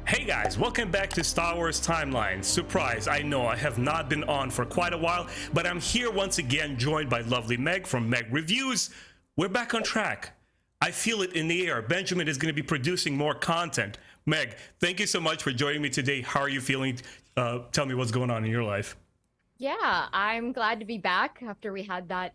Hey guys, welcome back to Star Wars Timeline. Surprise, I know I have not been on for quite a while, but I'm here once again joined by lovely Meg from Meg Reviews. We're back on track. I feel it in the air. Benjamin is going to be producing more content. Meg, thank you so much for joining me today. How are you feeling? Tell me what's going on in your life. Yeah, I'm glad to be back after we had that,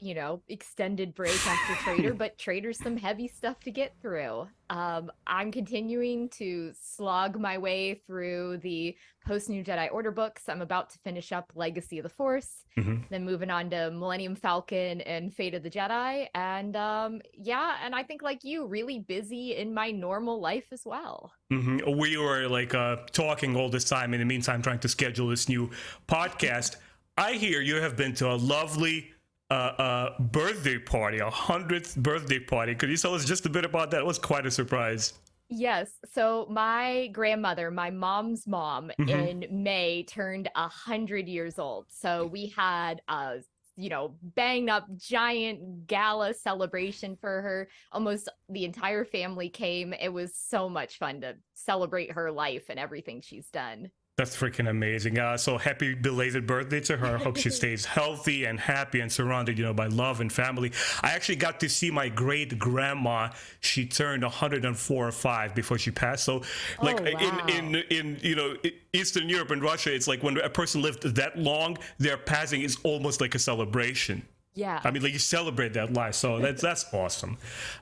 extended break after Trader, but Trader's some heavy stuff to get through. I'm continuing to slog my way through the post-New Jedi Order books. I'm about to finish up Legacy of the Force, then moving on to Millennium Falcon and Fate of the Jedi. And and I think like you, really busy in my normal life as well. We were talking all this time, in the meantime, trying to schedule this new podcast. I hear you have been to a lovely birthday party, 100th birthday party. Could you tell us just a bit about that? It was quite a surprise. Yes. So my grandmother, my mom's mom, in May turned 100 years old. So we had a banged up giant gala celebration for her. Almost the entire family came. It was so much fun to celebrate her life and everything she's done. That's freaking amazing. So happy belated birthday to her. Hope she stays healthy and happy and surrounded, by love and family. I actually got to see my great grandma. She turned 104 or 5 before she passed. So Wow. in Eastern Europe and Russia, it's like when a person lived that long, their passing is almost like a celebration. Yeah. I mean, you celebrate that life. So that's awesome.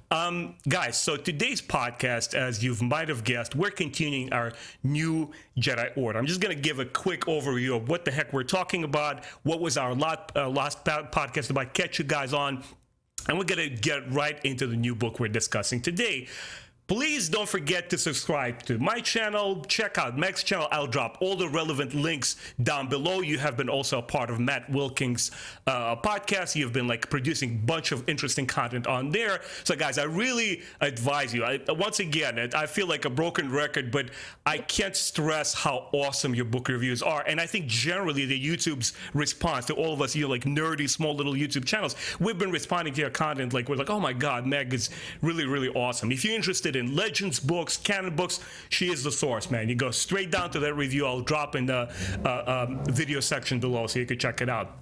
Guys, so today's podcast, as you might have guessed, we're continuing our new Jedi Order. I'm just going to give a quick overview of what the heck we're talking about, what was our last podcast about, catch you guys on, and we're going to get right into the new book we're discussing today. Please don't forget to subscribe to my channel. Check out Meg's channel. I'll drop all the relevant links down below. You have been also a part of Matt Wilkins' podcast. You've been producing a bunch of interesting content on there. So guys, I really advise you. Once again, I feel like a broken record, but I can't stress how awesome your book reviews are. And I think generally the YouTube's response to all of us, nerdy, small little YouTube channels, we've been responding to your content. We're like, oh my God, Meg is really, really awesome. If you're interested in Legends books, canon books, she is the source, man. You go straight down to that review. I'll drop in the video section below so you can check it out.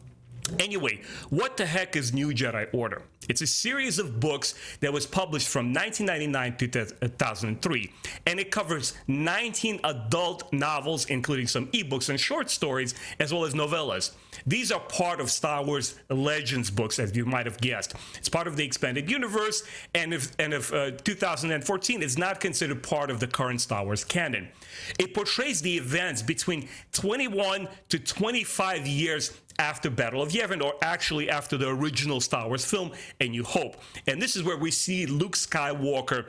Anyway, what the heck is New Jedi Order? It's a series of books that was published from 1999 to 2003, and it covers 19 adult novels, including some ebooks and short stories, as well as novellas. These are part of Star Wars Legends books, as you might have guessed. It's part of the expanded universe, and if 2014 is not considered part of the current Star Wars canon. It portrays the events between 21 to 25 years after Battle of Yavin, or actually after the original Star Wars film, A New Hope. And this is where we see Luke Skywalker.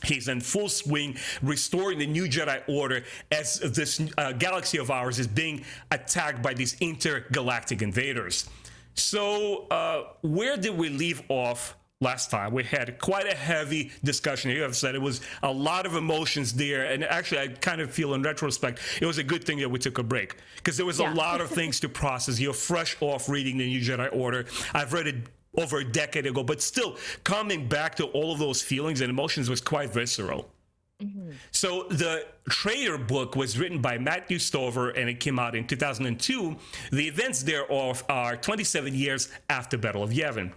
He's in full swing, restoring the New Jedi Order as this galaxy of ours is being attacked by these intergalactic invaders. So where did we leave off last time? We had quite a heavy discussion. You have said it was a lot of emotions there, and actually I kind of feel in retrospect it was a good thing that we took a break, because there was a lot of things to process. You're fresh off reading the New Jedi Order. I've read it over a decade ago, but still coming back to all of those feelings and emotions was quite visceral. So the Trader book was written by Matthew Stover, and it came out in 2002. The events thereof are 27 years after Battle of Yavin.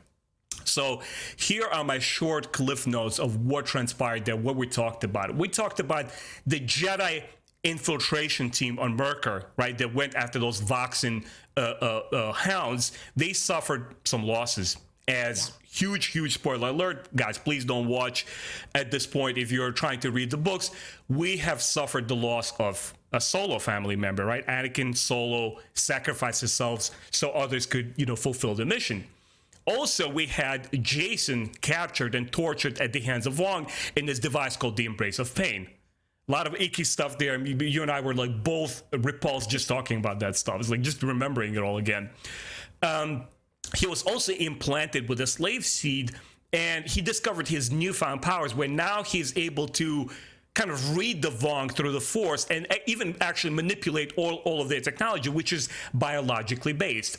So here are my short cliff notes of what transpired there, what we talked about. We talked about the Jedi infiltration team on Merkur, right, that went after those Voxen hounds. They suffered some losses. Huge spoiler alert, guys, please don't watch at this point if you're trying to read the books. We have suffered the loss of a Solo family member, right? Anakin Solo sacrificed himself so others could, fulfill the mission. Also, we had Jason captured and tortured at the hands of Wong in this device called the Embrace of Pain. A lot of icky stuff there. You and I were both repulsed just talking about that stuff. It's just remembering it all again. He was also implanted with a slave seed, and he discovered his newfound powers, where now he's able to kind of read the Vong through the Force and even actually manipulate all of their technology, which is biologically based.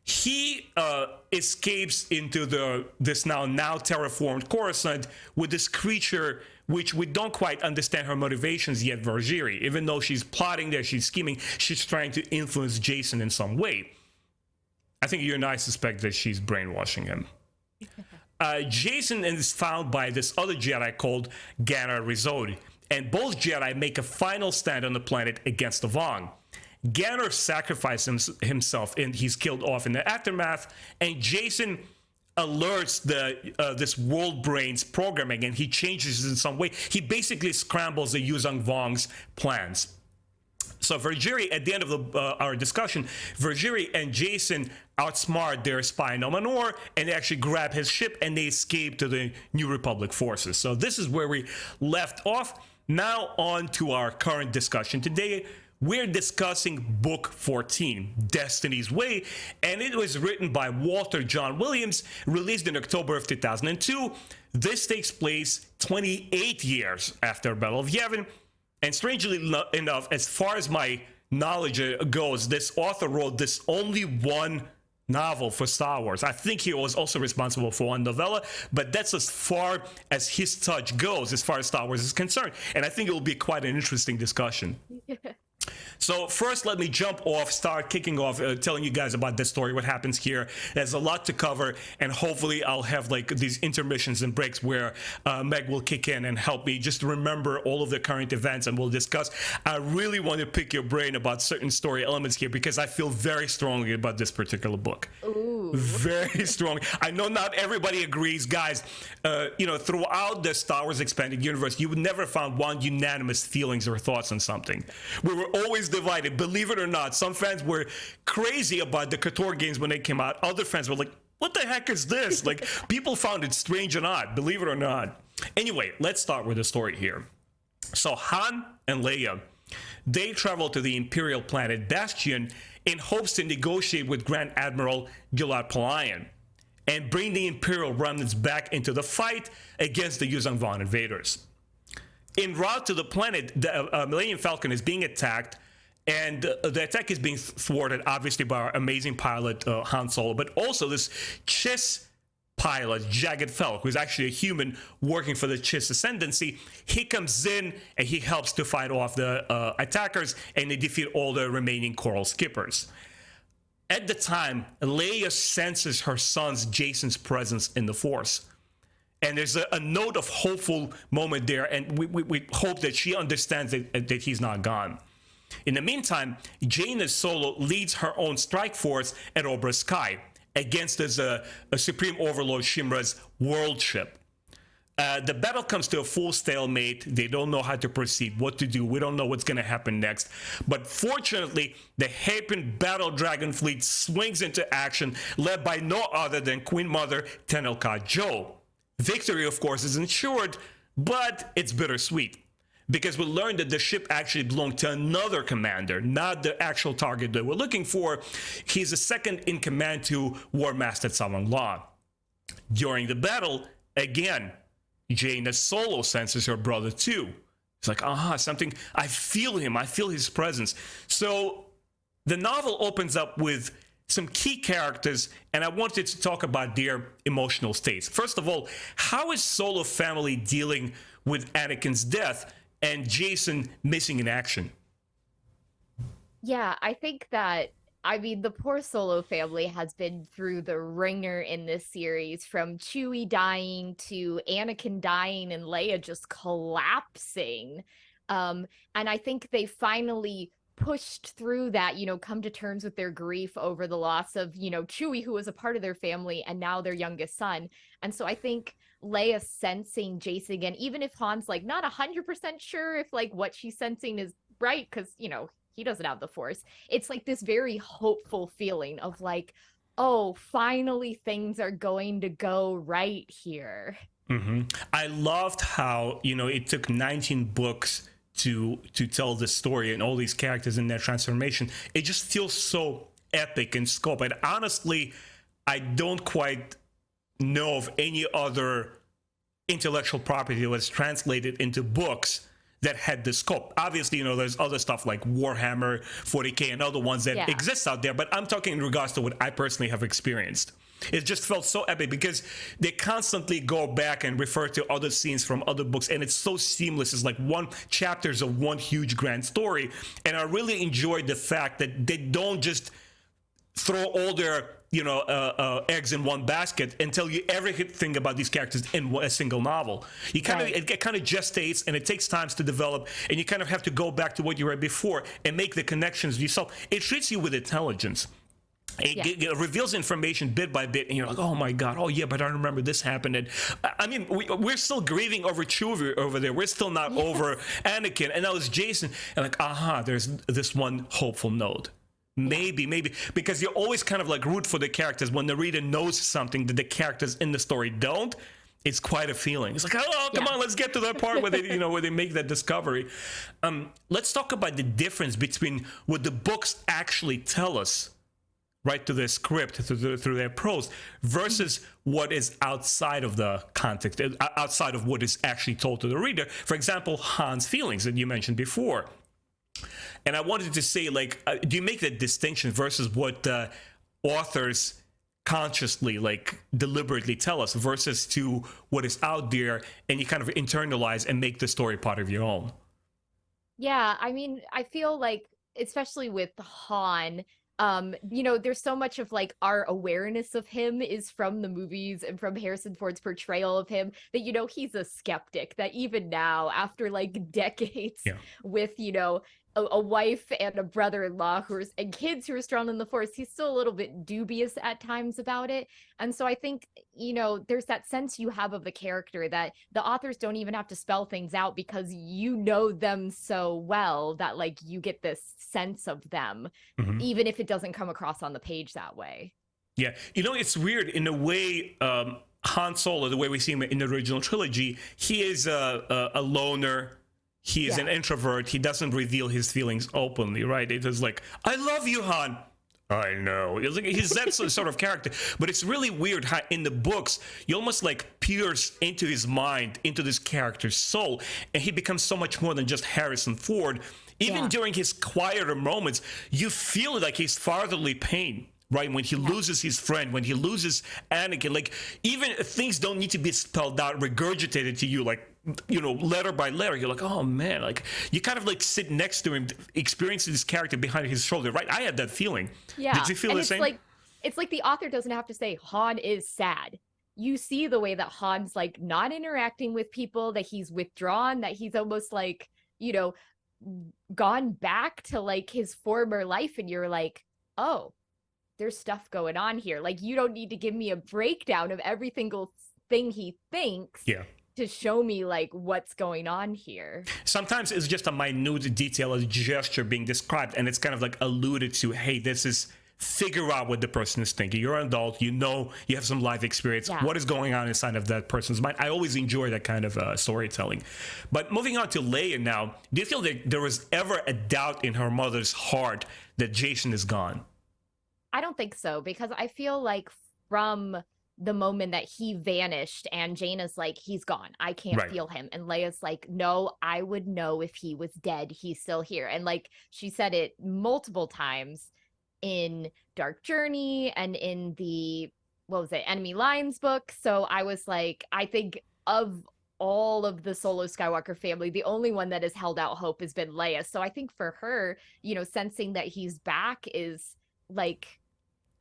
He escapes into this now terraformed Coruscant with this creature which we don't quite understand her motivations yet, Vergiri. Even though she's plotting there, she's scheming, she's trying to influence Jason in some way. I think you and I suspect that she's brainwashing him. Jason is found by this other Jedi called Ganner Rizodi, and both Jedi make a final stand on the planet against the Vong. Ganner sacrifices himself and he's killed off in the aftermath, and Jason alerts this world brain's programming, and he changes in some way. He basically scrambles the Yuzong Vong's plans. So Vergiri, at the end of our discussion, Vergiri and Jason outsmart their spy Nomanor, and they actually grab his ship and they escape to the New Republic forces. So this is where we left off. Now on to our current discussion. Today, we're discussing Book 14, Destiny's Way, and it was written by Walter John Williams, released in October of 2002. This takes place 28 years after Battle of Yavin, and strangely enough, as far as my knowledge goes, this author wrote this only one novel for Star Wars. I think he was also responsible for one novella, but that's as far as his touch goes as far as Star Wars is concerned, and I think it will be quite an interesting discussion. So first, let me jump off, start kicking off, telling you guys about this story, what happens here. There's a lot to cover, and hopefully I'll have like these intermissions and breaks where Meg will kick in and help me just remember all of the current events, and we'll discuss. I really want to pick your brain about certain story elements here because I feel very strongly about this particular book. Ooh. Very strong. I know not everybody agrees, guys. Throughout the Star Wars Expanded Universe, you would never find one unanimous feelings or thoughts on something. We were always divided, believe it or not. Some fans were crazy about the KOTOR games when they came out. Other fans were like, what the heck is this? Like, people found it strange and odd, believe it or not. Anyway, let's start with the story here. So Han and Leia, they travel to the Imperial planet Bastion in hopes to negotiate with Grand Admiral Gilad Palayan and bring the Imperial remnants back into the fight against the Yuzong Vong invaders. En route to the planet, the Millennium Falcon is being attacked, and the attack is being thwarted, obviously, by our amazing pilot, Han Solo, but also this Chiss pilot, Jagged Felk, who's actually a human working for the Chiss Ascendancy. He comes in and he helps to fight off the attackers, and they defeat all the remaining Coral Skippers. At the time, Leia senses her son's Jason's presence in the Force. And there's a note of hopeful moment there, and we hope that she understands that he's not gone. In the meantime, Jaina Solo leads her own strike force at Obra Sky against a Supreme Overlord Shimra's world ship. The battle comes to a full stalemate. They don't know how to proceed, what to do. We don't know what's going to happen next. But fortunately, the Hapen Battle Dragon fleet swings into action, led by no other than Queen Mother Tenelka Jo. Victory, of course, is ensured, but it's bittersweet, because we learned that the ship actually belonged to another commander, not the actual target that we're looking for. He's the second in command to War Master Tsawang La. During the battle, again, Jaina Solo senses her brother too. It's like, something, I feel him, I feel his presence. So the novel opens up with some key characters, and I wanted to talk about their emotional states. First of all, how is Solo family dealing with Anakin's death and Jason missing in action? Yeah, I think that, the poor Solo family has been through the ringer in this series, from Chewie dying to Anakin dying and Leia just collapsing. And I think they finally pushed through that, come to terms with their grief over the loss of, Chewie, who was a part of their family, and now their youngest son. And so I think Leia sensing Jason again, even if Han's like not 100% sure if like what she's sensing is right, because he doesn't have the Force, it's like this very hopeful feeling of like, oh, finally things are going to go right here. Mm-hmm. I loved how it took 19 books to tell this story and all these characters in their transformation. It just feels so epic in scope, and honestly I don't quite know of any other intellectual property that was translated into books that had the scope. Obviously, there's other stuff like Warhammer 40K and other ones that exist out there, but I'm talking in regards to what I personally have experienced. It just felt so epic because they constantly go back and refer to other scenes from other books, and it's so seamless. It's like one chapters of one huge grand story. And I really enjoyed the fact that they don't just throw all their eggs in one basket and tell you everything about these characters in a single novel. You kind of it kind of gestates, and it takes time to develop, and you kind of have to go back to what you read before and make the connections yourself. It treats you with intelligence. It reveals information bit by bit, and you're like, oh my god, oh yeah, but I remember this happened. And I mean, we're still grieving over Chewie over there. We're still not over Anakin, and that was Jason. And like, there's this one hopeful note. Maybe, because you always kind of like root for the characters when the reader knows something that the characters in the story don't. It's quite a feeling. It's like, oh, come on, let's get to that part where they, where they make that discovery. Let's talk about the difference between what the books actually tell us, right, to their script, through their prose, versus what is outside of the context, outside of what is actually told to the reader. For example, Han's feelings that you mentioned before. And I wanted to say, like, do you make that distinction versus what authors consciously, like, deliberately tell us versus to what is out there, and you kind of internalize and make the story part of your own? Yeah, I mean, I feel like, especially with Han, there's so much of like our awareness of him is from the movies and from Harrison Ford's portrayal of him that, he's a skeptic, that even now, after like decades with, a wife and a brother-in-law and kids who are strong in the Force, he's still a little bit dubious at times about it. And so I think, there's that sense you have of the character that the authors don't even have to spell things out because you know them so well that like you get this sense of them, even if it doesn't come across on the page that way. Yeah. It's weird in a way. Han Solo, the way we see him in the original trilogy, he is a loner. He is an introvert. He doesn't reveal his feelings openly, right? It is like, I love you, Han. I know. He's that sort of character. But it's really weird how in the books, you almost like pierce into his mind, into this character's soul, and he becomes so much more than just Harrison Ford. Even during his quieter moments, you feel like his fatherly pain. Right, when he loses his friend, when he loses Anakin, like even things don't need to be spelled out, regurgitated to you, like letter by letter. You're like, oh man, like you kind of like sit next to him, experiencing this character behind his shoulder. Right, I had that feeling. Yeah, did you feel the same? It's like the author doesn't have to say Han is sad. You see the way that Han's like not interacting with people, that he's withdrawn, that he's almost like gone back to like his former life, and you're like, oh, there's stuff going on here. Like, you don't need to give me a breakdown of every single thing he thinks to show me like what's going on here. Sometimes it's just a minute detail, a gesture being described, and it's kind of like alluded to, hey, this is, figure out what the person is thinking. You're an adult, you have some life experience. What is going on inside of that person's mind? I always enjoy that kind of storytelling. But moving on to Leia now, do you feel that there was ever a doubt in her mother's heart that Jason is gone? I don't think so, because I feel like from the moment that he vanished and Jaina's like, he's gone, I can't feel him. And Leia's like, no, I would know if he was dead. He's still here. And like she said it multiple times in Dark Journey and in the, Enemy Lines book. So I was like, I think of all of the Solo Skywalker family, the only one that has held out hope has been Leia. So I think for her, sensing that he's back is like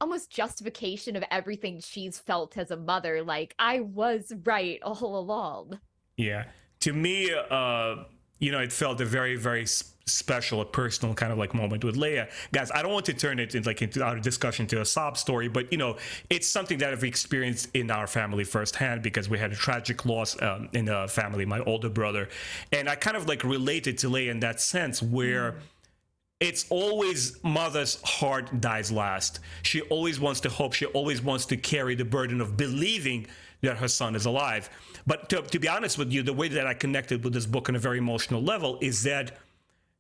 almost justification of everything she's felt as a mother. Like, I was right all along. Yeah. To me, it felt a very, very special, a personal kind of like moment with Leia. Guys, I don't want to turn it into our discussion to a sob story, but it's something that I've experienced in our family firsthand because we had a tragic loss in the family, my older brother. And I kind of like related to Leia in that sense where it's always mother's heart dies last. She always wants to hope. She always wants to carry the burden of believing that her son is alive. But to be honest with you, the way that I connected with this book on a very emotional level is that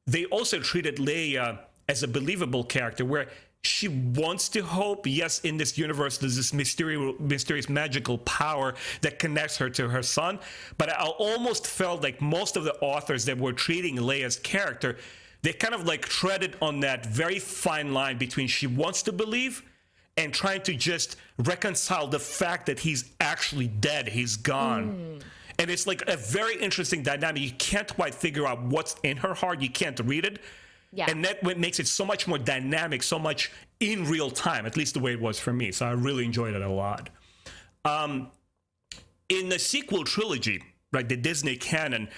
they also treated Leia as a believable character where she wants to hope. Yes, in this universe, there's this mysterious magical power that connects her to her son. But I almost felt like most of the authors that were treating Leia's character, they kind of like treaded on that very fine line between she wants to believe and trying to just reconcile the fact that he's actually dead, he's gone. And it's like a very interesting dynamic. You can't quite figure out what's in her heart. You can't read it. Yeah. And that what makes it so much more dynamic, so much in real time, at least the way it was for me. So I really enjoyed it a lot. In the sequel trilogy, right, the Disney canon,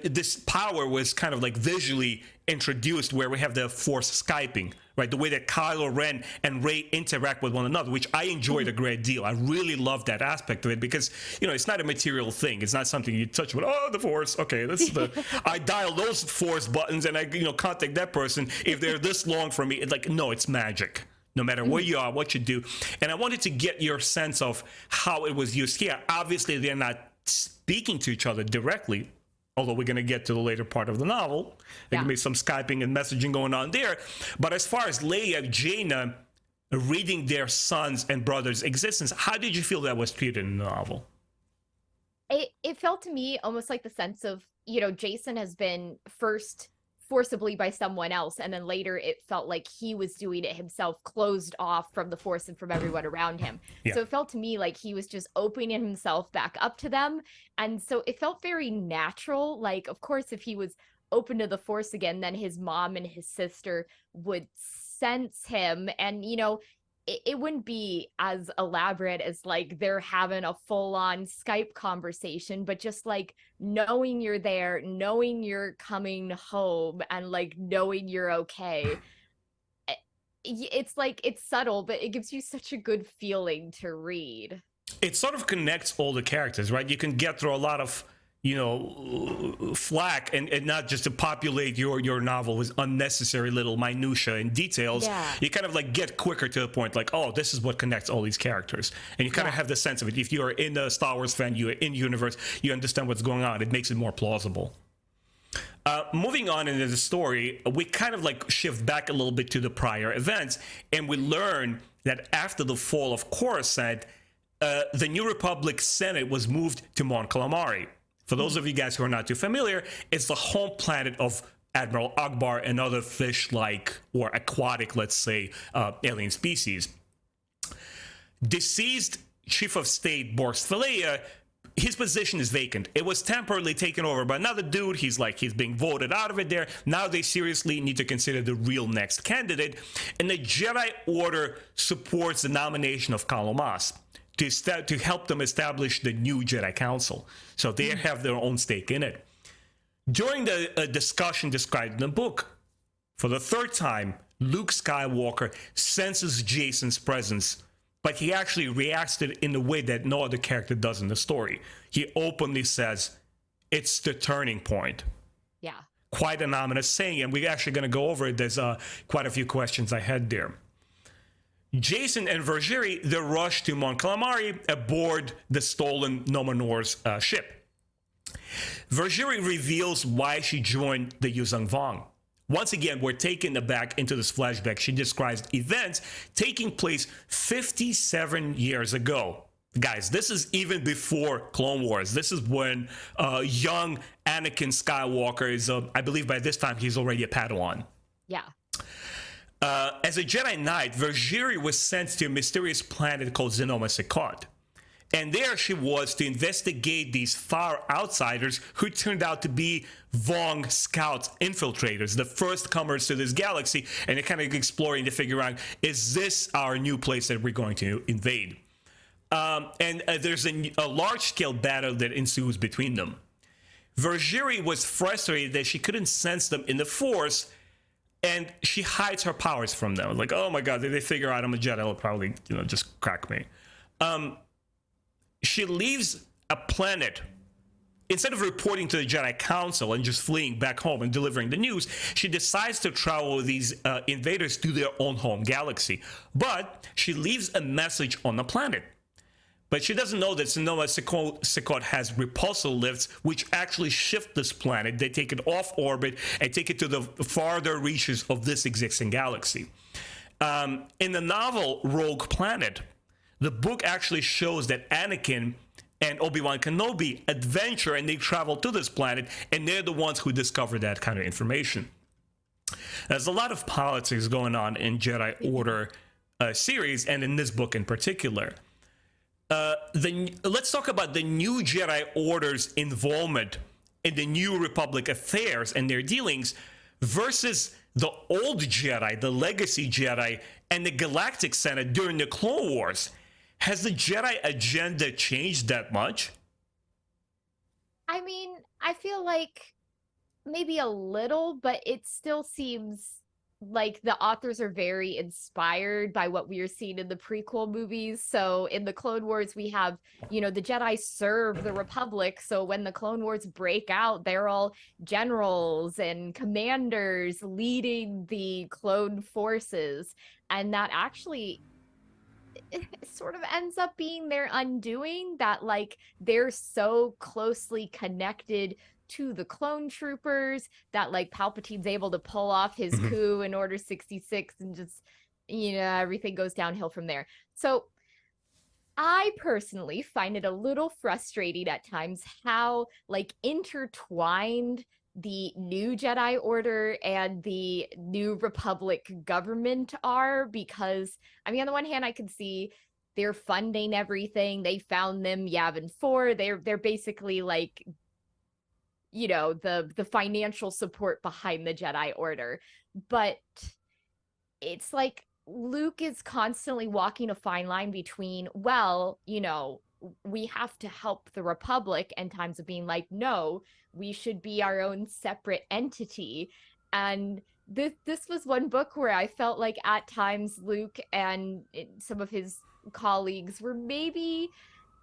this power was kind of like visually introduced, where we have the Force Skyping, right? The way that Kylo Ren and Rey interact with one another, which I enjoyed a great deal. I really loved that aspect of it because, you know, it's not a material thing. It's not something you touch with, oh, the Force. Okay, this is the, I dial those Force buttons and I, you know, contact that person if they're this long from me. It's like, no, it's magic. No matter where you are, what you do. And I wanted to get your sense of how it was used here. Obviously, they're not speaking to each other directly, although we're going to get to the later part of the novel. There can be some Skyping and messaging going on there. But as far as Leia, Jaina reading their sons and brothers' existence, how did you feel that was treated in the novel? It felt to me almost like the sense of, you know, Jason has been first forcibly by someone else, and then later it felt like he was doing it himself, closed off from the Force and from everyone around him. So it felt to me like he was just opening himself back up to them, and so it felt very natural. Like, of course, if he was open to the Force again, then his mom and his sister would sense him, and, you know, it wouldn't be as elaborate as like they're having a full-on Skype conversation, but just like knowing you're there, knowing you're coming home, and like knowing you're okay. It's like, it's subtle, but it gives you such a good feeling to read. It sort of connects all the characters, right? You can get through a lot of, you know, flack and not just to populate your novel with unnecessary little minutia and details. You kind of like get quicker to the point, like, oh, this is what connects all these characters, and you kind of have the sense of it. If you're in the Star Wars fan, you're in universe, you understand what's going on. It makes it more plausible. Moving on into the story, we kind of like shift back a little bit to the prior events, and we learn that after the fall of Coruscant, the New Republic Senate was moved to Mon Calamari. For those of you guys who are not too familiar, it's the home planet of Admiral Akbar and other fish-like or aquatic, let's say, alien species. Deceased Chief of State Boris Falea, his position is vacant. It was temporarily taken over by another dude. He's being voted out of it there. Now they seriously need to consider the real next candidate. And the Jedi Order supports the nomination of Kalo Mas to help them establish the new Jedi Council. So they have their own stake in it. During the discussion described in the book, for the third time, Luke Skywalker senses Jason's presence, but he actually reacts to it in a way that no other character does in the story. He openly says, it's the turning point. Yeah. Quite an ominous saying, and we're actually going to go over it. There's quite a few questions I had there. Jason and Vergeri, they rush to Mon Calamari aboard the stolen Nomenor's ship. Vergeri reveals why she joined the Yuzang Vong. Once again, we're taken back into this flashback. She describes events taking place 57 years ago. Guys, this is even before Clone Wars. This is when young Anakin Skywalker is, I believe by this time, he's already a Padawan. Yeah. As a Jedi Knight, Vergeri was sent to a mysterious planet called Zenoma Sekot. And there she was to investigate these far outsiders who turned out to be Vong scouts, infiltrators, the first comers to this galaxy. And they're kind of exploring to figure out, is this our new place that we're going to invade? And there's a large-scale battle that ensues between them. Vergeri was frustrated that she couldn't sense them in the Force, and she hides her powers from them. Like, oh my God, if they figure out I'm a Jedi, they'll probably, just crack me. She leaves a planet. Instead of reporting to the Jedi Council and just fleeing back home and delivering the news, she decides to travel with these invaders to their own home galaxy. But she leaves a message on the planet. But she doesn't know that Sonoma Sekot has repulsor lifts, which actually shift this planet. They take it off orbit and take it to the farther reaches of this existing galaxy. In the novel Rogue Planet, the book actually shows that Anakin and Obi-Wan Kenobi adventure and they travel to this planet, and they're the ones who discover that kind of information. There's a lot of politics going on in Jedi Order series, and in this book in particular. Let's talk about the new Jedi Order's involvement in the New Republic affairs and their dealings versus the old Jedi, the legacy Jedi, and the Galactic Senate during the Clone Wars. Has the Jedi agenda changed that much? I mean, I feel like maybe a little, but it still seems like the authors are very inspired by what we are seeing in the prequel movies. So in the Clone Wars, we have, the Jedi serve the Republic. So when the Clone Wars break out, they're all generals and commanders leading the clone forces. And that actually it sort of ends up being their undoing, that like they're so closely connected to the clone troopers that like Palpatine's able to pull off his coup in Order 66 and just, everything goes downhill from there. So I personally find it a little frustrating at times how like intertwined the new Jedi Order and the New Republic government are, because I mean, on the one hand, I can see they're funding everything. They found them Yavin 4. They're basically like, the financial support behind the Jedi Order. But it's like Luke is constantly walking a fine line between, well, we have to help the Republic, and times of being like, no, we should be our own separate entity. And this was one book where I felt like at times Luke and some of his colleagues were maybe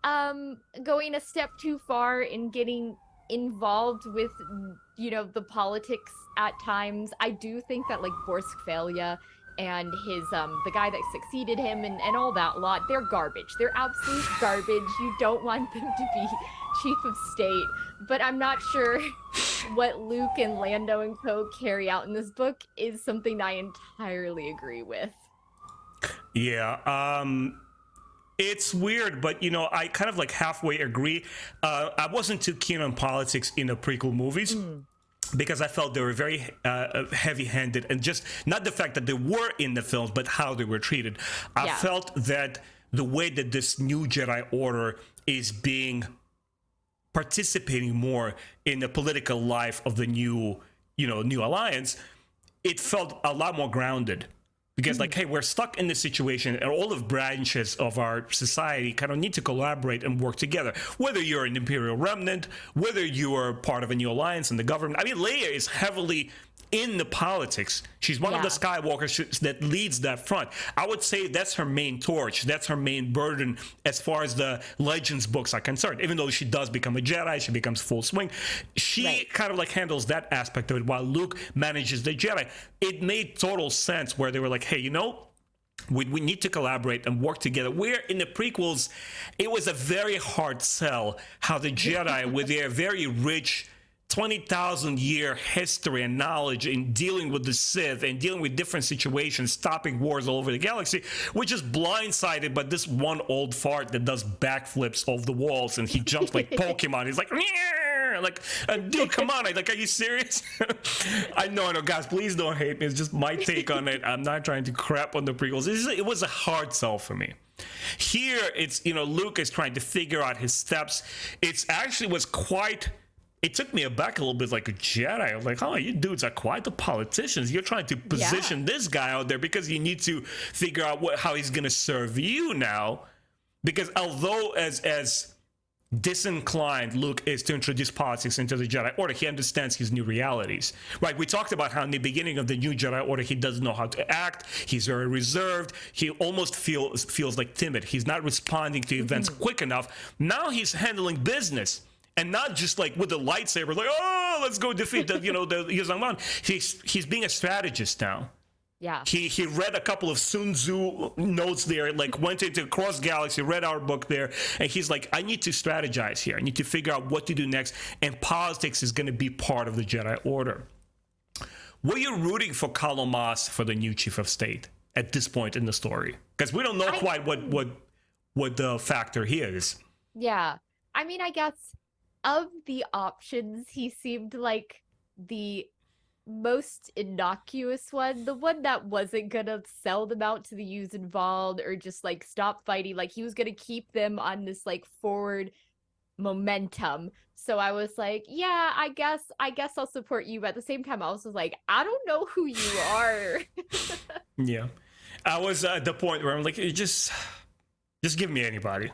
going a step too far in getting involved with the politics at times. I do think that like Borsk Failure and his the guy that succeeded him and all that lot, they're garbage. They're absolute garbage. You don't want them to be chief of state. But I'm not sure what Luke and Lando and co carry out in this book is something I entirely agree with. Yeah, it's weird, but I kind of like halfway agree. I wasn't too keen on politics in the prequel movies. Because I felt they were very heavy-handed, and just not the fact that they were in the films, but how they were treated. I felt that the way that this new Jedi Order is participating more in the political life of the new alliance, it felt a lot more grounded. Because like, hey, we're stuck in this situation, and all of branches of our society kind of need to collaborate and work together. Whether you're an Imperial remnant, whether you are part of a new alliance in the government. I mean, Leia is heavily in the politics. She's one of the Skywalkers that leads that front. I would say that's her main torch. That's her main burden as far as the Legends books are concerned. Even though she does become a Jedi, she becomes full swing. She kind of like handles that aspect of it while Luke manages the Jedi. It made total sense where they were like, hey, we need to collaborate and work together. Where in the prequels, it was a very hard sell how the Jedi, with their very rich 20,000 year history and knowledge in dealing with the Sith and dealing with different situations, stopping wars all over the galaxy, we're just blindsided by this one old fart that does backflips off the walls and he jumps like Pokemon. He's like, dude, come on. Are you serious? I know, guys, please don't hate me. It's just my take on it. I'm not trying to crap on the prequels. It was a hard sell for me. Here, it's, Luke is trying to figure out his steps. It actually was quite... It took me aback a little bit, like a Jedi. I was like, oh, you dudes are quite the politicians. You're trying to position this guy out there because you need to figure out how he's going to serve you now. Because although as disinclined Luke is to introduce politics into the Jedi Order, he understands his new realities. Right? We talked about how in the beginning of the new Jedi Order, he doesn't know how to act. He's very reserved. He almost feels like timid. He's not responding to events quick enough. Now he's handling business. And not just like with the lightsaber, like, oh, let's go defeat the Yuzhan. He's being a strategist now. Yeah. He read a couple of Sun Tzu notes there, like went into Cross Galaxy, read our book there, and he's like, I need to strategize here. I need to figure out what to do next, and politics is going to be part of the Jedi Order. Were you rooting for Kalo Mas for the new Chief of State at this point in the story? Because we don't know quite what the factor he is. Yeah. I mean, I guess of the options, he seemed like the most innocuous one, the one that wasn't gonna sell them out to the youths involved or just like stop fighting. Like he was gonna keep them on this like forward momentum. So I was like, yeah, I guess I'll support you. But at the same time, I was like, I don't know who you are. Yeah. I was at the point where I'm like, just give me anybody.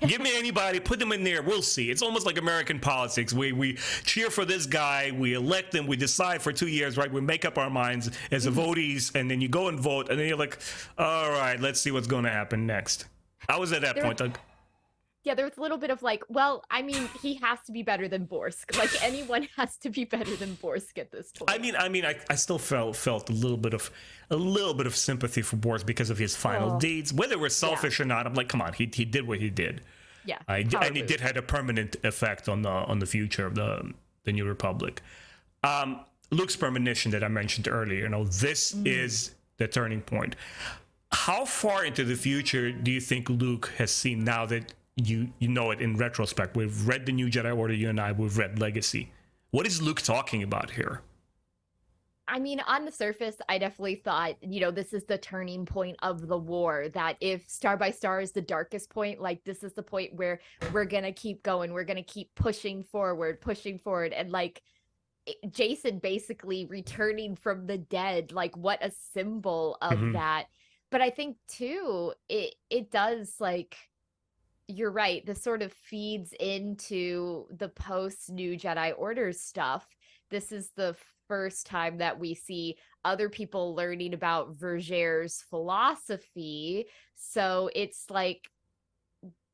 Give me anybody, put them in there, we'll see. It's almost like American politics. We cheer for this guy, we elect them, we decide for 2 years, right? We make up our minds as the votees, and then you go and vote, and then you're like, all right, let's see what's going to happen next. I was at that point. Like, yeah, there was a little bit of like, well, I mean, he has to be better than Borsk. Like anyone has to be better than Borsk at this point. I still felt a little bit of sympathy for Borsk because of his final deeds. Whether we're selfish or not, I'm like, come on, he did what he did. Yeah, and it did have a permanent effect on the future of the New Republic. Luke's premonition that I mentioned earlier, this is the turning point. How far into the future do you think Luke has seen now that you know it in retrospect? We've read the New Jedi Order, you and I, we've read Legacy. What is Luke talking about here? I mean, on the surface, I definitely thought, this is the turning point of the war, that if Star by Star is the darkest point, like this is the point where we're going to keep going. We're going to keep pushing forward. And like Jason basically returning from the dead, like what a symbol of that. But I think too, it does, like, you're right, this sort of feeds into the post New Jedi Order stuff. This is the first time that we see other people learning about Verger's philosophy. So it's like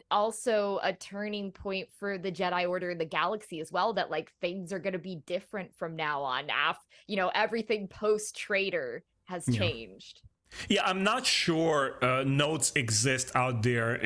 also a turning point for the Jedi Order in the galaxy as well, that like things are going to be different from now on. Everything post Traitor has changed. Yeah, I'm not sure notes exist out there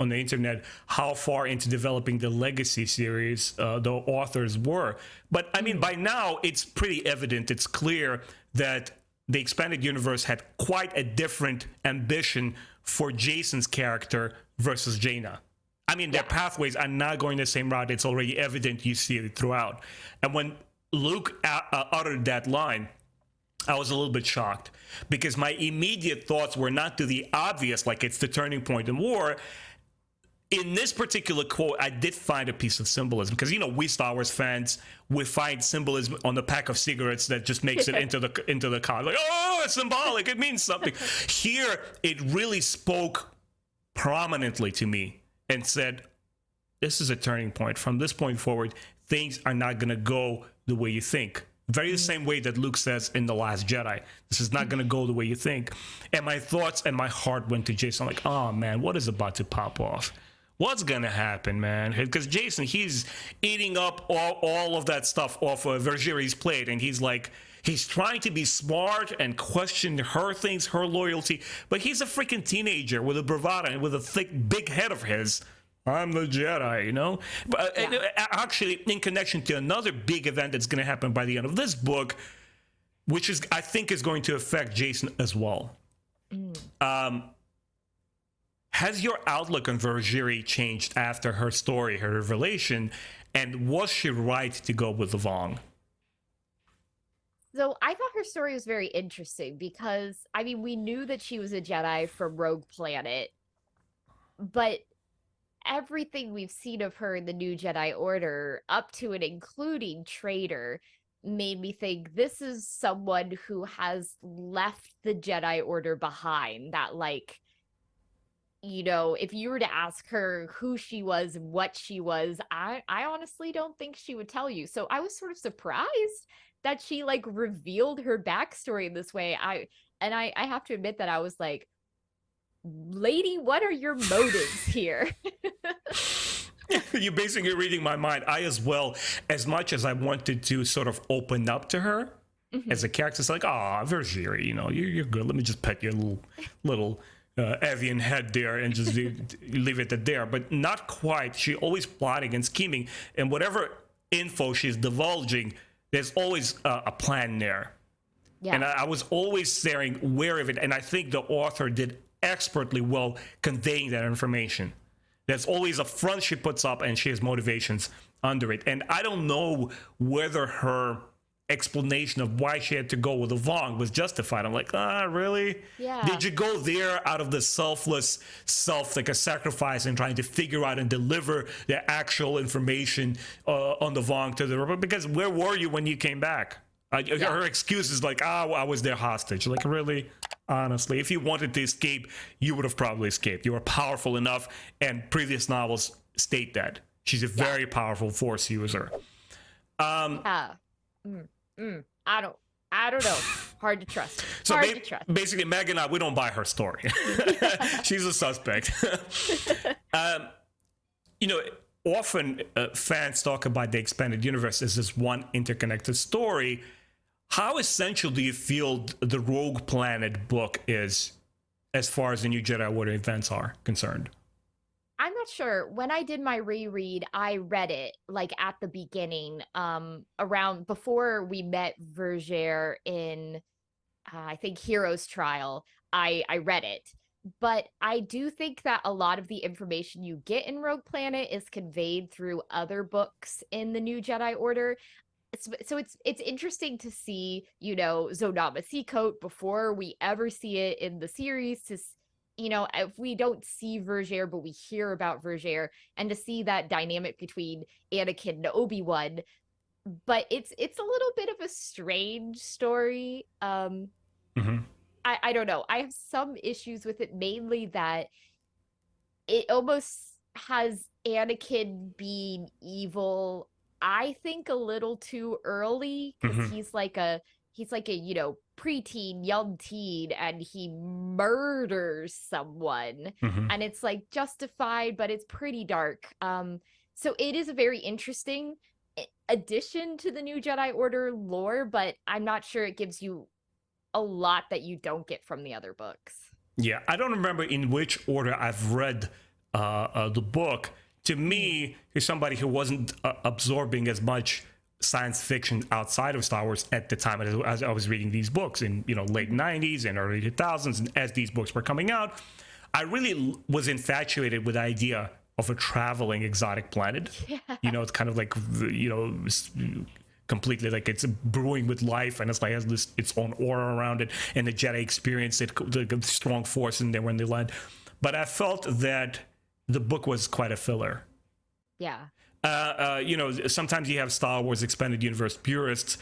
on the internet how far into developing the Legacy series the authors were. But I mean, by now, it's pretty evident, it's clear that the expanded universe had quite a different ambition for Jason's character versus Jaina. I mean, their pathways are not going the same route. It's already evident. You see it throughout. And when Luke uttered that line, I was a little bit shocked because my immediate thoughts were not to the obvious, like it's the turning point in war. In this particular quote, I did find a piece of symbolism because, we Star Wars fans, we find symbolism on the pack of cigarettes that just makes it into the car. Like, oh, it's symbolic. It means something. Here, it really spoke prominently to me and said, this is a turning point. From this point forward, things are not going to go the way you think. Very the same way that Luke says in The Last Jedi. This is not going to go the way you think. And my thoughts and my heart went to Jason. I'm like, oh, man, what is about to pop off? What's going to happen, man? Because Jason, he's eating up all of that stuff off of Vergeri's plate. And he's like, he's trying to be smart and question her things, her loyalty. But he's a freaking teenager with a bravado and with a thick, big head of his. I'm the Jedi, But actually, in connection to another big event that's going to happen by the end of this book, which is, I think, is going to affect Jason as well. Has your outlook on Vergeri changed after her story, her revelation, and was she right to go with the Vong? So I thought her story was very interesting because, I mean, we knew that she was a Jedi from Rogue Planet, but everything we've seen of her in the New Jedi Order, up to and including Traitor, made me think this is someone who has left the Jedi Order behind. That, like, if you were to ask her who she was and what she was, I honestly don't think she would tell you. So I was sort of surprised that she, like, revealed her backstory in this way. I have to admit that I was like, lady, what are your motives here? You're basically reading my mind. I as well, as much as I wanted to sort of open up to her as a character, it's like, Vergeri, you're good. Let me just pet your little avian head there and just leave it at there. But not quite. She always plotting and scheming, and whatever info she's divulging, there's always a plan there. Yeah. And I was always staring aware of it, and I think the author did expertly well conveying that information. There's always a front she puts up and she has motivations under it. And I don't know whether her explanation of why she had to go with the Vong was justified. I'm like, really? Yeah. Did you go there out of the selfless like a sacrifice and trying to figure out and deliver the actual information on the Vong to the Republic? Because where were you when you came back? Her excuse is like, I was their hostage. Like, really? Honestly, if you wanted to escape, you would have probably escaped. You were powerful enough, and previous novels state that. She's a very powerful Force user. I don't know. Hard to trust. So basically, Meg and I, we don't buy her story. She's a suspect. Often fans talk about the expanded universe as this one interconnected story. How essential do you feel the Rogue Planet book is as far as the new Jedi Order events are concerned? I'm not sure. When I did my reread, I read it like at the beginning, around before we met Vergere in, I think, Hero's Trial. I read it. But I do think that a lot of the information you get in Rogue Planet is conveyed through other books in the new Jedi Order. So it's interesting to see, Zonama Seacoat before we ever see it in the series, to if we don't see Vergere, but we hear about Vergere, and to see that dynamic between Anakin and Obi-Wan. But it's a little bit of a strange story. I don't know. I have some issues with it, mainly that it almost has Anakin being evil, I think, a little too early, because he's like a preteen, young teen, and he murders someone, and it's like justified, but it's pretty dark. So it is a very interesting addition to the new Jedi Order lore, but I'm not sure it gives you a lot that you don't get from the other books. Yeah, I don't remember in which order I've read the book. To me, as somebody who wasn't absorbing as much science fiction outside of Star Wars at the time as I was reading these books in late 90s and early 2000s, and as these books were coming out, I really was infatuated with the idea of a traveling exotic planet. It's kind of like completely like it's brewing with life, and it's like has its own aura around it, and the Jedi experience it, the strong force in there when they land. But I felt that the book was quite a filler. Sometimes you have Star Wars Expanded Universe purists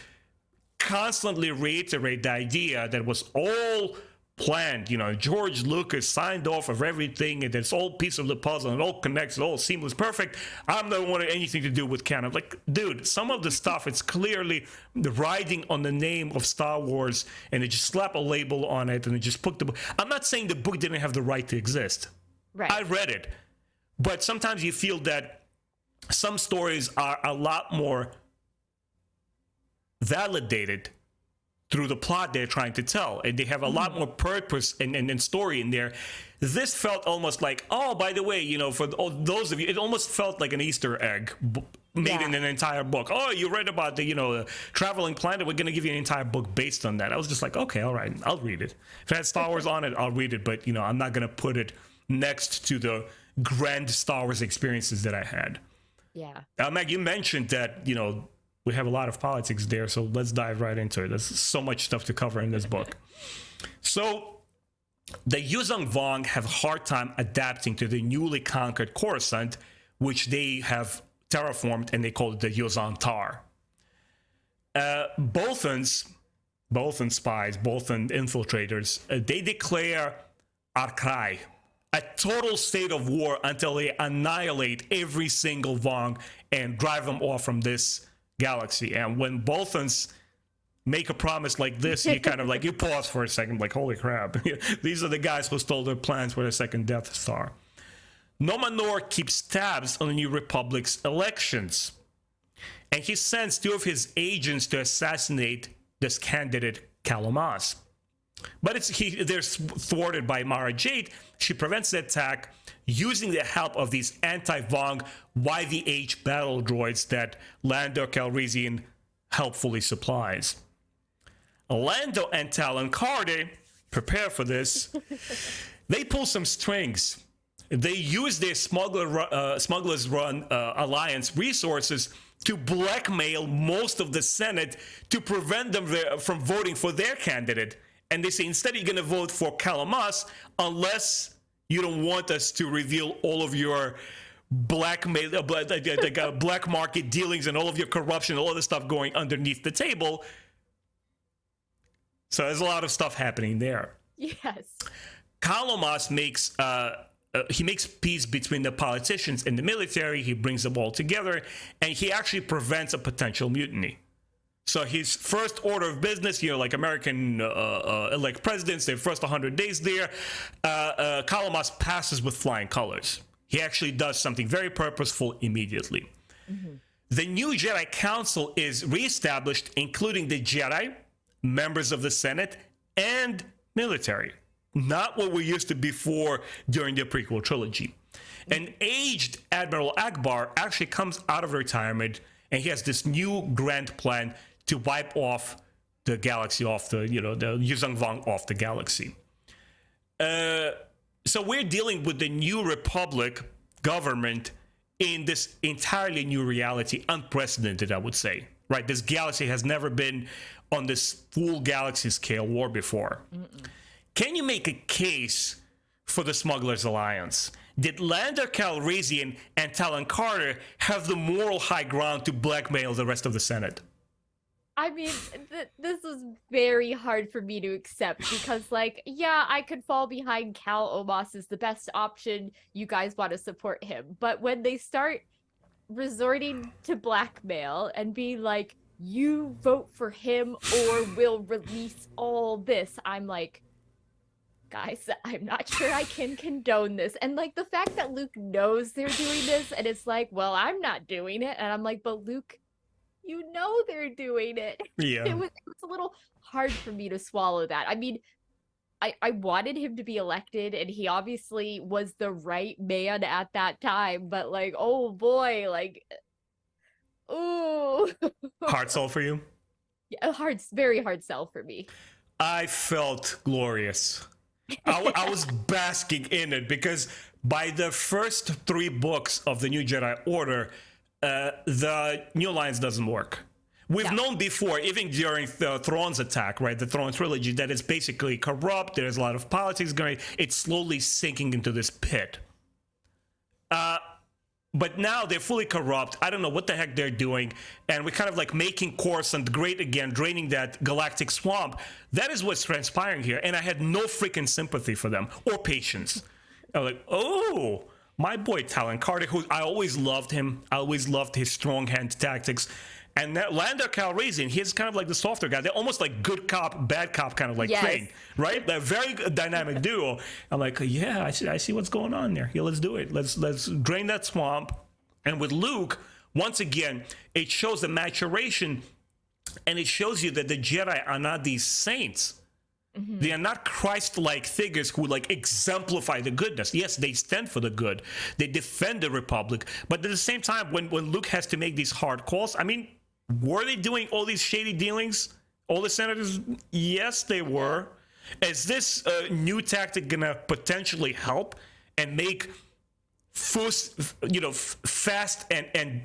constantly reiterate the idea that it was all planned. George Lucas signed off of everything, and it's all piece of the puzzle, and it all connects, it all seamless, perfect. I'm not wanting anything to do with canon. Like, dude, some of the stuff, it's clearly the writing on the name of Star Wars, and they just slap a label on it, and they just put the book. I'm not saying the book didn't have the right to exist. Right. I read it. But sometimes you feel that some stories are a lot more validated through the plot they're trying to tell, and they have a lot more purpose and story in there. This felt almost like, oh, by the way, for those of you, it almost felt like an Easter egg made in an entire book. Oh, you read about the traveling planet, we're going to give you an entire book based on that. I was just like, okay, all right, I'll read it. If it has Star Wars on it, I'll read it, but I'm not going to put it next to the grand Star Wars experiences that I had. Meg, you mentioned that we have a lot of politics there, so let's dive right into it. There's so much stuff to cover in this book. So the Yuzong Vong have a hard time adapting to the newly conquered Coruscant, which they have terraformed, and they call it the Yuzong Tar. Bolthans spies, Bolthans infiltrators, they declare Arkrai, a total state of war, until they annihilate every single Vong and drive them off from this galaxy. And when Bolthans make a promise like this, you kind of like, you pause for a second, like, holy crap. These are the guys who stole their plans for the second Death Star. Nomanor keeps tabs on the New Republic's elections, and he sends 2 of his agents to assassinate this candidate, Kalamas. But they're thwarted by Mara Jade. She prevents the attack using the help of these anti-Vong YVH battle droids that Lando Calrissian helpfully supplies. Lando and Talon Karrde prepare for this. They pull some strings. They use their Smugglers Run Alliance resources to blackmail most of the Senate to prevent them from voting for their candidate. And they say, instead, you're going to vote for Kalamas unless you don't want us to reveal all of your black market dealings and all of your corruption, all of the stuff going underneath the table. So there's a lot of stuff happening there. Yes. Kalamas makes peace between the politicians and the military. He brings them all together, and he actually prevents a potential mutiny. So his first order of business, like American elect presidents, their first 100 days there, Kalamas passes with flying colors. He actually does something very purposeful immediately. Mm-hmm. The new Jedi Council is reestablished, including the Jedi, members of the Senate, and military. Not what we used to before during the prequel trilogy. An aged Admiral Akbar actually comes out of retirement, and he has this new grand plan to wipe off the galaxy off the Yuzhang Vong off the galaxy. So we're dealing with the new Republic government in this entirely new reality, unprecedented, I would say. Right? This galaxy has never been on this full galaxy scale war before. Mm-mm. Can you make a case for the Smugglers Alliance? Did Lando Calrissian and Talon Carter have the moral high ground to blackmail the rest of the Senate? I mean, this is very hard for me to accept because, yeah, I could fall behind Cal Omos is the best option. You guys want to support him. But when they start resorting to blackmail and be like, you vote for him or we'll release all this, I'm like, guys, I'm not sure I can condone this. And the fact that Luke knows they're doing this and it's like, well, I'm not doing it. And I'm like, but Luke, you know they're doing it. Yeah. It was a little hard for me to swallow that. I mean, I wanted him to be elected and he obviously was the right man at that time. But oh boy, ooh. Hard sell for you? Yeah, very hard sell for me. I felt glorious. I was basking in it because by the first 3 books of the New Jedi Order, the New Alliance doesn't work. We've known before, even during the Thrawn's attack, right, the Thrawn trilogy, that it's basically corrupt. There's a lot of politics going. It's slowly sinking into this pit. But now they're fully corrupt. I don't know what the heck they're doing. And we're kind of making Coruscant great again, draining that galactic swamp. That is what's transpiring here. And I had no freaking sympathy for them or patience. I was like, oh, my boy Talon Carter, who I always loved him. I always loved his strong hand tactics. And that Lando Calrissian, he's kind of like the softer guy. They're almost like good cop, bad cop kind of thing, right? They're very dynamic duo. I'm like, yeah, I see what's going on there. Yeah, let's do it. Let's drain that swamp. And with Luke, once again, it shows the maturation, and it shows you that the Jedi are not these saints. Mm-hmm. They are not Christ-like figures who exemplify the goodness. Yes, they stand for the good. They defend the Republic. But at the same time, when Luke has to make these hard calls, I mean, were they doing all these shady dealings? All the senators? Yes, they were. Is this new tactic gonna potentially help and make fast and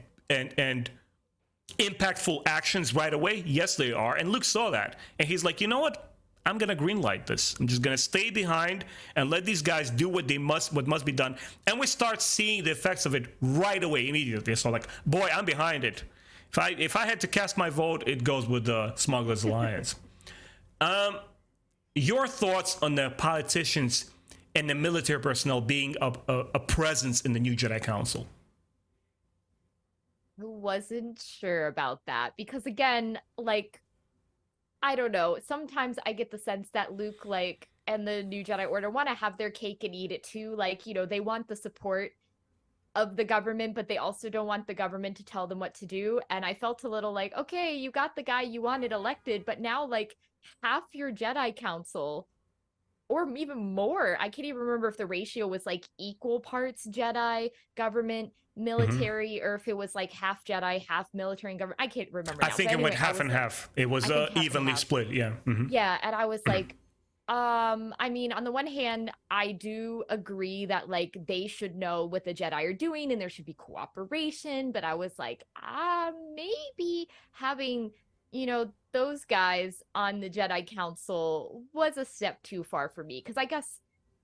impactful actions right away? Yes, they are. And Luke saw that, and he's like, you know what? I'm gonna greenlight this. I'm just gonna stay behind and let these guys do what must be done. And we start seeing the effects of it right away, immediately. So boy, I'm behind it. If I had to cast my vote, it goes with the Smugglers Alliance. Your thoughts on the politicians and the military personnel being a presence in the new Jedi Council? I wasn't sure about that because, again, I don't know. Sometimes I get the sense that Luke, and the new Jedi Order want to have their cake and eat it too. They want the support of the government, but they also don't want the government to tell them what to do. And I felt a little okay, you got the guy you wanted elected, but now half your Jedi Council, or even more, I can't even remember if the ratio was equal parts Jedi, government, military, or if it was half Jedi, half military and government. I can't remember now. I think it went half and half. It was evenly split. Yeah. Mm-hmm. Yeah, and I was I mean, on the one hand, I do agree that like they should know what the Jedi are doing and there should be cooperation, but I was like, maybe having, those guys on the Jedi Council was a step too far for me. Because I guess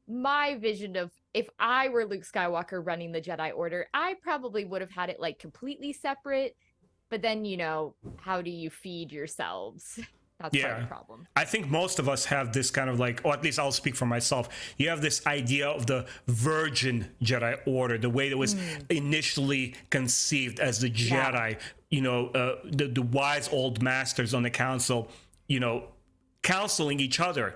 my vision of if I were Luke Skywalker running the Jedi Order, I probably would have had it like completely separate. But then, how do you feed yourselves? That's part of the problem. I think most of us have this kind of like, or at least I'll speak for myself. You have this idea of the virgin Jedi Order, the way it was initially conceived as the Jedi, the wise old masters on the council, counseling each other.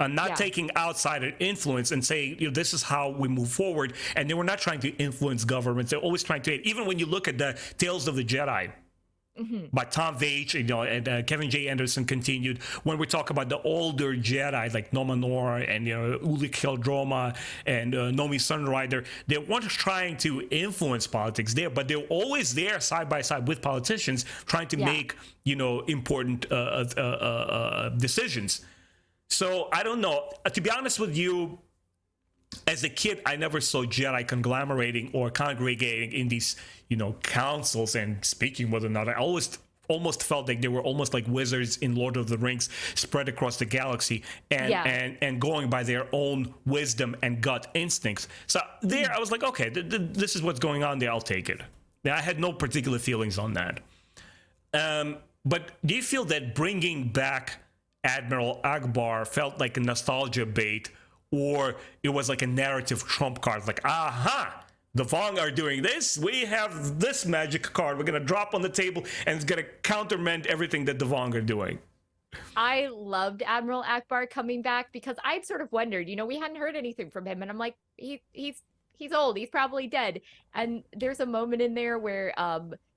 Not taking outside influence and saying, this is how we move forward. And they were not trying to influence governments. They're always trying to, even when you look at the Tales of the Jedi, by Tom Veitch, and Kevin J. Anderson continued. When we talk about the older Jedi like Nomenor and Uli Keldroma and Nomi Sunrider, they weren't trying to influence politics there, but they were always there side by side with politicians trying to make important decisions. So I don't know. To be honest with you, as a kid, I never saw Jedi conglomerating or congregating in these, councils and speaking with another. I almost felt like they were almost like wizards in Lord of the Rings spread across the galaxy and going by their own wisdom and gut instincts. So there, I was like, okay, this is what's going on there. I'll take it. Now, I had no particular feelings on that. But do you feel that bringing back Admiral Akbar felt like a nostalgia bait, or it was like a narrative trump card, like, the Vong are doing this, we have this magic card we're gonna drop on the table and it's gonna countermand everything that the Vong are doing? I loved Admiral Akbar coming back because I'd sort of wondered, we hadn't heard anything from him, and I'm like, he's old, he's probably dead. And there's a moment in there where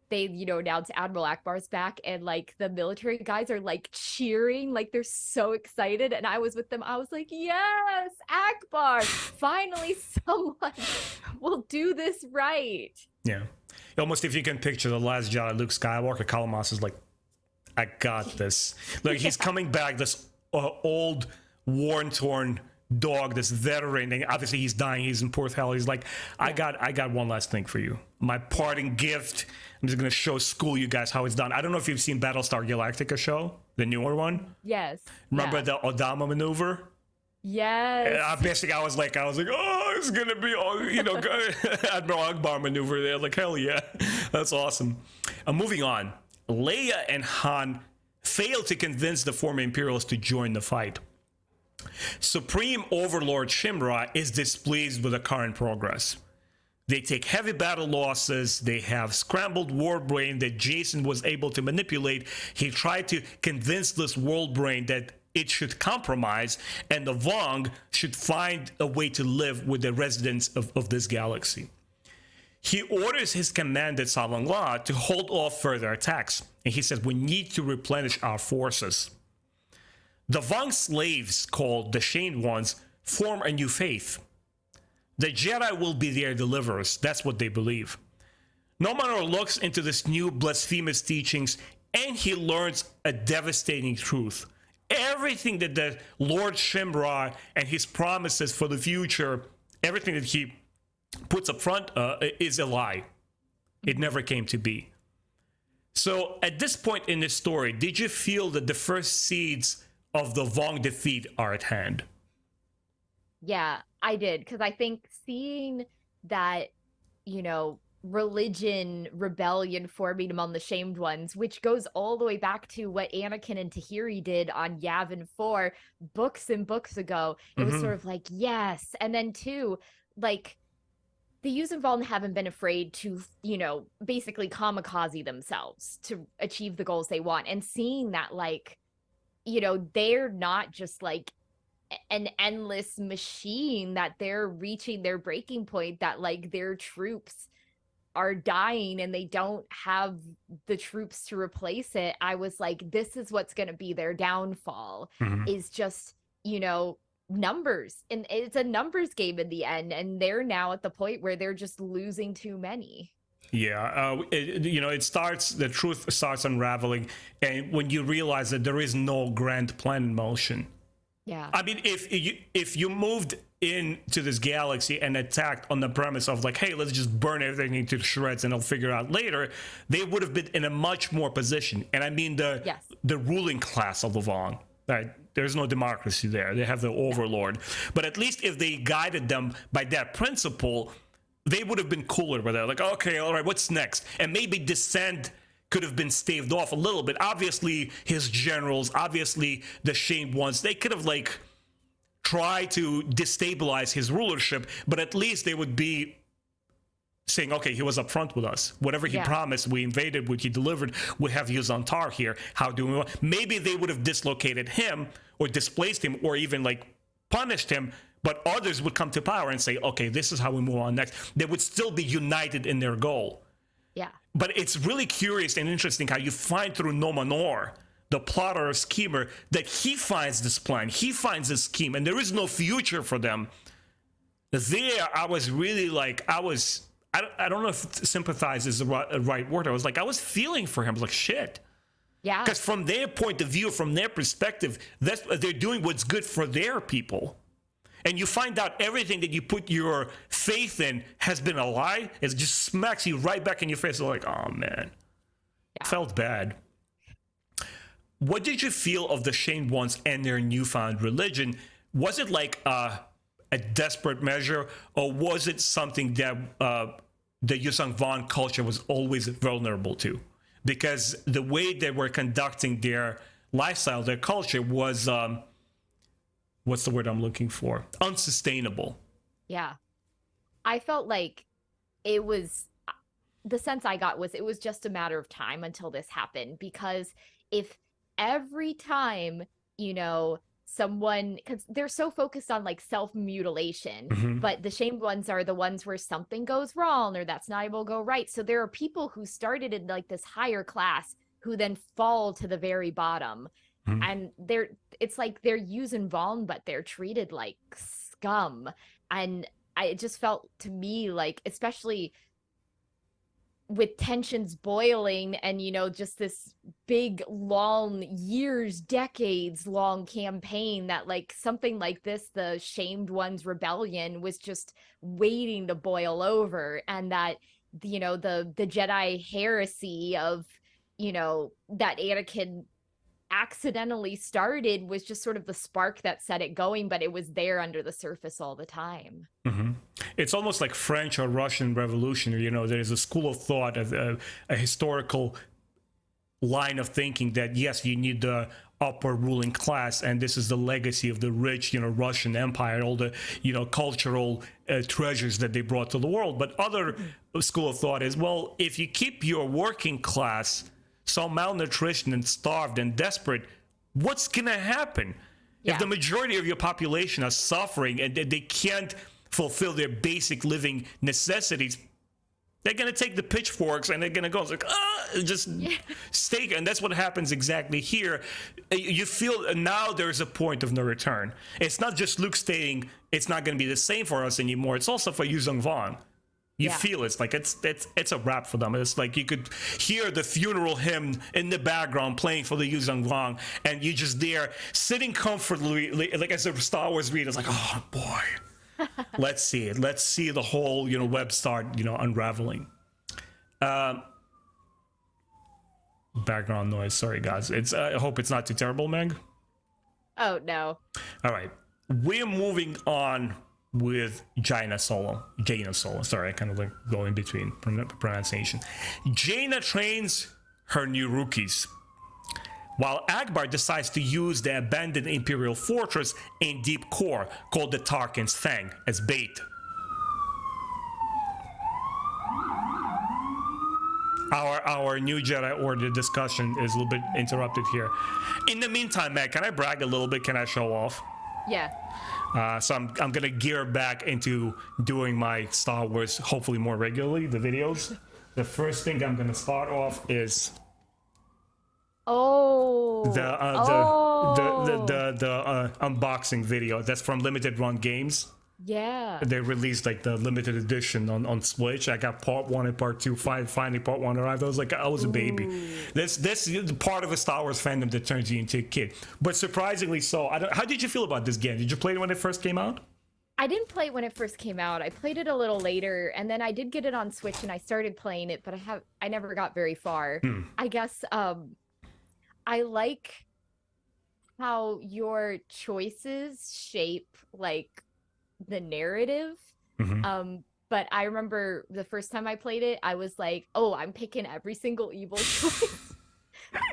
they, announce Admiral Akbar's back, and like the military guys are like cheering, like they're so excited. And I was with them. I was like, yes, Akbar, finally someone will do this right. Yeah. Almost, if you can picture the Last Jedi, Luke Skywalker, Kalamas is like, I got this. Like he's coming back, this old, worn-torn dog, this veteran, and obviously he's dying, he's in poor health. He's like, I got one last thing for you, my parting gift. I'm just gonna school you guys how it's done. I don't know if you've seen Battlestar Galactica show, the newer one. Yes. Remember the Odama maneuver? Yes. Basically, I was like, oh, it's gonna be, Admiral Akbar maneuver there. Like, hell yeah, that's awesome. Moving on, Leia and Han failed to convince the former Imperials to join the fight. Supreme Overlord Shimra is displeased with the current progress. They take heavy battle losses. They have scrambled world brain that Jason was able to manipulate. He tried to convince this world brain that it should compromise and the Vong should find a way to live with the residents of this galaxy. He orders his command at Salang La to hold off further attacks. And he says, we need to replenish our forces. The Vong slaves, called the Shamed Ones, form a new faith. The Jedi will be their deliverers. That's what they believe. Nomenor looks into this new blasphemous teachings and he learns a devastating truth. Everything that the Lord Shimra and his promises for the future, everything that he puts up front is a lie. It never came to be. So at this point in the story, did you feel that the first seeds of the Vong defeat are at hand? Yeah, I did, because I think seeing that, religion rebellion forming among the Shamed Ones, which goes all the way back to what Anakin and Tahiri did on Yavin 4 books and books ago. It was sort of like, yes. And then too, like, the Yuuzhan haven't been afraid to, basically kamikaze themselves to achieve the goals they want. And seeing that, like, they're not just like an endless machine, that they're reaching their breaking point, that like their troops are dying and they don't have the troops to replace it. I was like, this is what's going to be their downfall, is just, numbers. And it's a numbers game in the end. And they're now at the point where they're just losing too many. Yeah, the truth starts unraveling. And when you realize that there is no grand plan in motion, Yeah. I mean, if you moved into this galaxy and attacked on the premise of like, hey, let's just burn everything into shreds and I'll figure it out later, they would have been in a much more position. And I mean the ruling class of Levon. Right? There's no democracy there. They have the overlord. But at least if they guided them by that principle, they would have been cooler with it. Like, okay, all right, what's next? And maybe dissent could have been staved off a little bit. Obviously, his generals, obviously the shamed ones, they could have like tried to destabilize his rulership, but at least they would be saying, okay, he was upfront with us. Whatever he promised, we invaded, what he delivered, we have Yuzantar here. How do we want? Maybe they would have dislocated him or displaced him or even like punished him, but others would come to power and say, okay, this is how we move on next. They would still be united in their goal. Yeah. But it's really curious and interesting how you find through Nomanor, the plotter or schemer, that he finds this plan, he finds this scheme, and there is no future for them. There, I was really like, I don't know if sympathize is the right word. I was feeling for him. I was like, shit. Yeah. Because from their point of view, from their perspective, they're doing what's good for their people. And you find out everything that you put your faith in has been a lie. It just smacks you right back in your face. Like, oh, man. Yeah. Felt bad. What did you feel of the Shamed Ones and their newfound religion? Was it like a desperate measure, or was it something that the Yusang Vaughn culture was always vulnerable to? Because the way they were conducting their lifestyle, their culture was... what's the word I'm looking for? Unsustainable. Yeah. I felt like it was, the sense I got was it was just a matter of time until this happened. Because if every time, someone, because they're so focused on like self-mutilation, but the shamed ones are the ones where something goes wrong or that's not able to go right. So there are people who started in like this higher class who then fall to the very bottom. And it's like they're using Vaughn, but they're treated like scum. And it just felt to me like, especially with tensions boiling and, just this big, long, years, decades long campaign, that like something like this, the Shamed Ones rebellion, was just waiting to boil over. And that, the Jedi heresy of, that Anakin accidentally started was just sort of the spark that set it going, but it was there under the surface all the time. It's almost like French or Russian Revolution. There's a school of thought, a historical line of thinking that yes, you need the upper ruling class, and this is the legacy of the rich Russian Empire, all the cultural treasures that they brought to the world. But other school of thought is, well, if you keep your working class so malnutrition and starved and desperate, what's gonna happen? If the majority of your population are suffering and they can't fulfill their basic living necessities, they're gonna take the pitchforks and they're gonna go stake. And that's what happens exactly here. You feel now there's a point of no return. It's not just Luke stating it's not gonna be the same for us anymore. It's also for Yuzong Vaughn. You feel it's like it's a wrap for them. It's like you could hear the funeral hymn in the background playing for the Yuzong Vaughn, and you're just there sitting comfortably, like as a Star Wars reader. It's like, oh boy, let's see it. Let's see the whole web start unraveling. Background noise. Sorry guys. I hope it's not too terrible, Meg. Oh no. All right, we're moving on with Jaina Solo. Sorry, I kind of like go in between pronunciation. Jaina trains her new rookies, while Akbar decides to use the abandoned Imperial fortress in deep core called the Tarkin's Fang as bait. Our new Jedi Order discussion is a little bit interrupted here. In the meantime, Meg, can I brag a little bit? Can I show off? Yeah. So I'm gonna gear back into doing my Star Wars hopefully more regularly, the videos. The first thing I'm gonna start off is the unboxing video. That's from Limited Run Games. Yeah. They released like the limited edition on Switch. I got part 1 and part 2. Finally, part 1 arrived. I was like, I was a baby. Ooh. This is the part of a Star Wars fandom that turns you into a kid. But surprisingly so. How did you feel about this game? Did you play it when it first came out? I didn't play it when it first came out. I played it a little later, and then I did get it on Switch and I started playing it, but I never got very far. I guess I like how your choices shape like the narrative. But I remember the first time I played it, I was like, oh, I'm picking every single evil choice.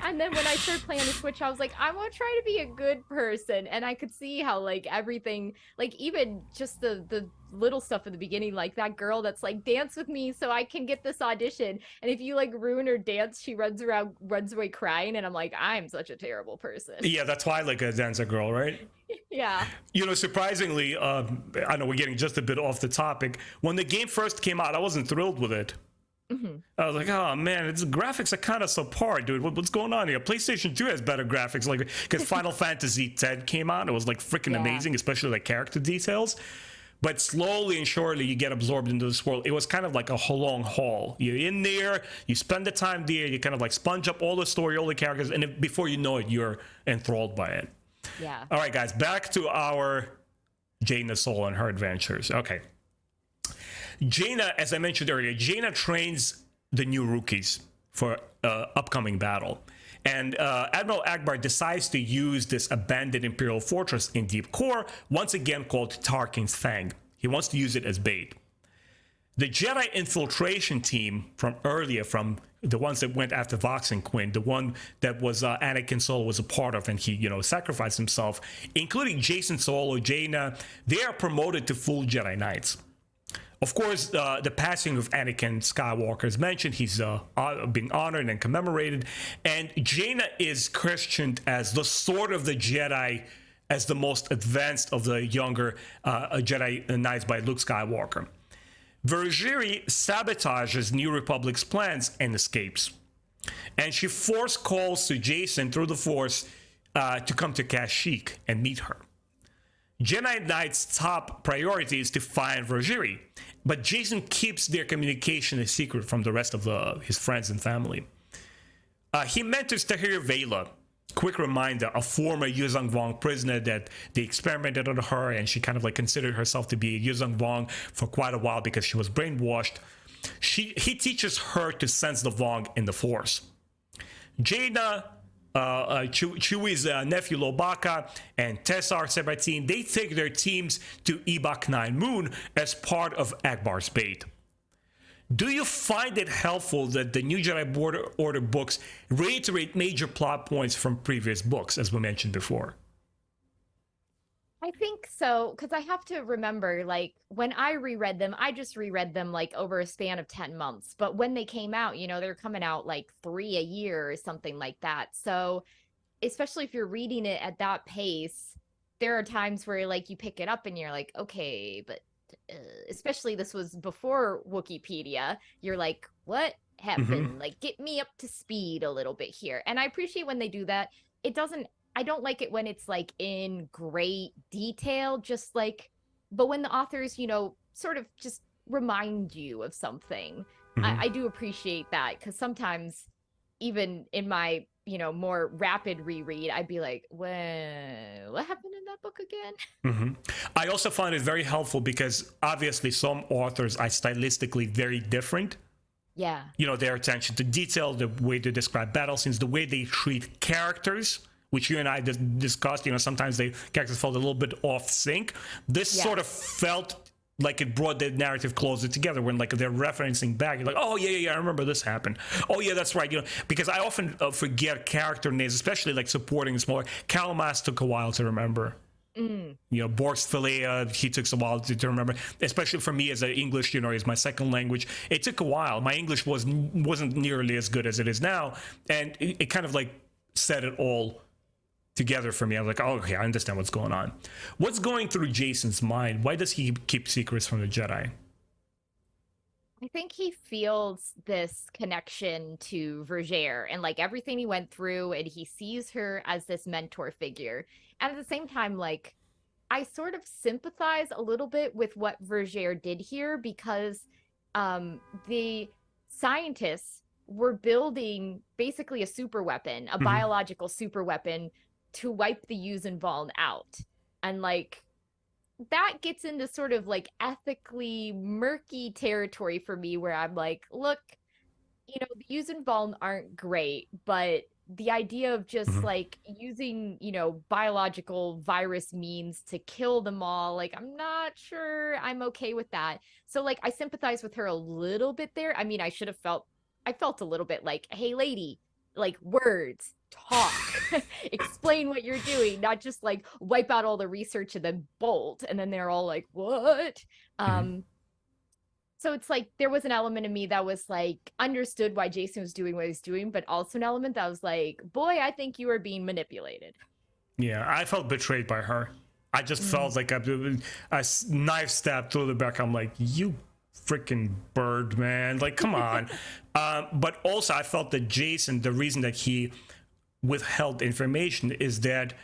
And then when I started playing on the Switch, I was like, I want to try to be a good person. And I could see how like everything, like even just the little stuff at the beginning, like that girl that's like, dance with me so I can get this audition. And if you like ruin her dance, she runs away crying. And I'm like, I'm such a terrible person. Yeah, that's why I like a dancer girl, right? Yeah. You know, surprisingly, I know we're getting just a bit off the topic. When the game first came out, I wasn't thrilled with it. I was like, oh man, its graphics are kind of subpar, dude. What's going on here? PlayStation 2 has better graphics, like because Final Fantasy X came out, it was like freaking amazing, especially like character details. But slowly and surely, you get absorbed into this world. It was kind of like a long haul. You're in there, you spend the time there, you kind of like sponge up all the story, all the characters, and before you know it, you're enthralled by it. Yeah. All right, guys, back to our Jaina Soul and her adventures. Okay. Jaina, as I mentioned earlier, Jaina trains the new rookies for upcoming battle. And Admiral Akbar decides to use this abandoned Imperial fortress in Deep Core, once again called Tarkin's Fang. He wants to use it as bait. The Jedi infiltration team from earlier, from the ones that went after Vox and Quinn, the one that was Anakin Solo was a part of, and he, you know, sacrificed himself, including Jacen Solo, Jaina, they are promoted to full Jedi Knights. Of course, the passing of Anakin Skywalker is mentioned. He's being honored and commemorated. And Jaina is christened as the Sword of the Jedi, as the most advanced of the younger Jedi Knights by Luke Skywalker. Vergiri sabotages New Republic's plans and escapes. And she force calls to Jacen through the Force to come to Kashyyyk and meet her. Jedi Knight's top priority is to find Vergiri, but Jacen keeps their communication a secret from the rest of his friends and family. He mentors Tahir Vela. Quick reminder, a former Yuzong Vong prisoner that they experimented on her, and she kind of like considered herself to be a Yuzong Vong for quite a while because she was brainwashed. He teaches her to sense the Vong in the Force. Jaina, Chewie's nephew Lobaka, and Tessar Sebatin, they take their teams to Ebok 9 Moon as part of Akbar's bait. Do you find it helpful that the new Jedi Order books reiterate major plot points from previous books, as we mentioned before? I think so, because I have to remember, like, when I reread them, I just reread them, like, over a span of 10 months. But when they came out, you know, they're coming out, like, 3 a year or something like that. So, especially if you're reading it at that pace, there are times where, like, you pick it up and you're like, okay, but especially this was before Wikipedia, you're like, what happened? Like, get me up to speed a little bit here. And I appreciate when they do that. I don't like it when it's like in great detail, just like, but when the authors, you know, sort of just remind you of something. I do appreciate that, because sometimes even in my, you know, more rapid reread, I'd be like, well, what happened in that book again? I also find it very helpful because obviously some authors are stylistically very different. Yeah. You know, their attention to detail, the way they describe battle scenes, the way they treat characters, which you and I discussed. You know, sometimes the characters felt a little bit off sync. This sort of felt like it brought the narrative closer together when like they're referencing back. You're like, oh yeah, I remember this happened. Oh yeah, that's right. You know, because I often forget character names, especially like supporting smaller. Kalmas took a while to remember. You know, Borst Filea, he took a while to remember, especially for me as an English, you know, is my second language. It took a while. My English wasn't nearly as good as it is now, and it kind of like set it all together for me. I was like, oh, okay, I understand what's going on. What's going through Jason's mind? Why does he keep secrets from the Jedi? I think he feels this connection to Vergere and like everything he went through, and he sees her as this mentor figure. And at the same time, like, I sort of sympathize a little bit with what Verger did here because the scientists were building basically a super weapon, a biological super weapon to wipe the Yuuzhan out. And like that gets into sort of like ethically murky territory for me where I'm like, look, the Yuuzhan aren't great, but the idea of just like using, biological virus means to kill them all, like, I'm not sure I'm okay with that. So, like, I sympathize with her a little bit there. I mean, I felt a little bit like, hey, lady, like, words, talk, explain what you're doing, not just like wipe out all the research and then bolt. And then they're all like, what? So it's like there was an element of me that was like understood why Jason was doing what he's doing, but also an element that was like, boy, I think you are being manipulated. Yeah, I felt betrayed by her. I just felt like a knife stab through the back. I'm like, you freaking bird, man. Like, come on. But also, I felt that Jason, the reason that he withheld information is that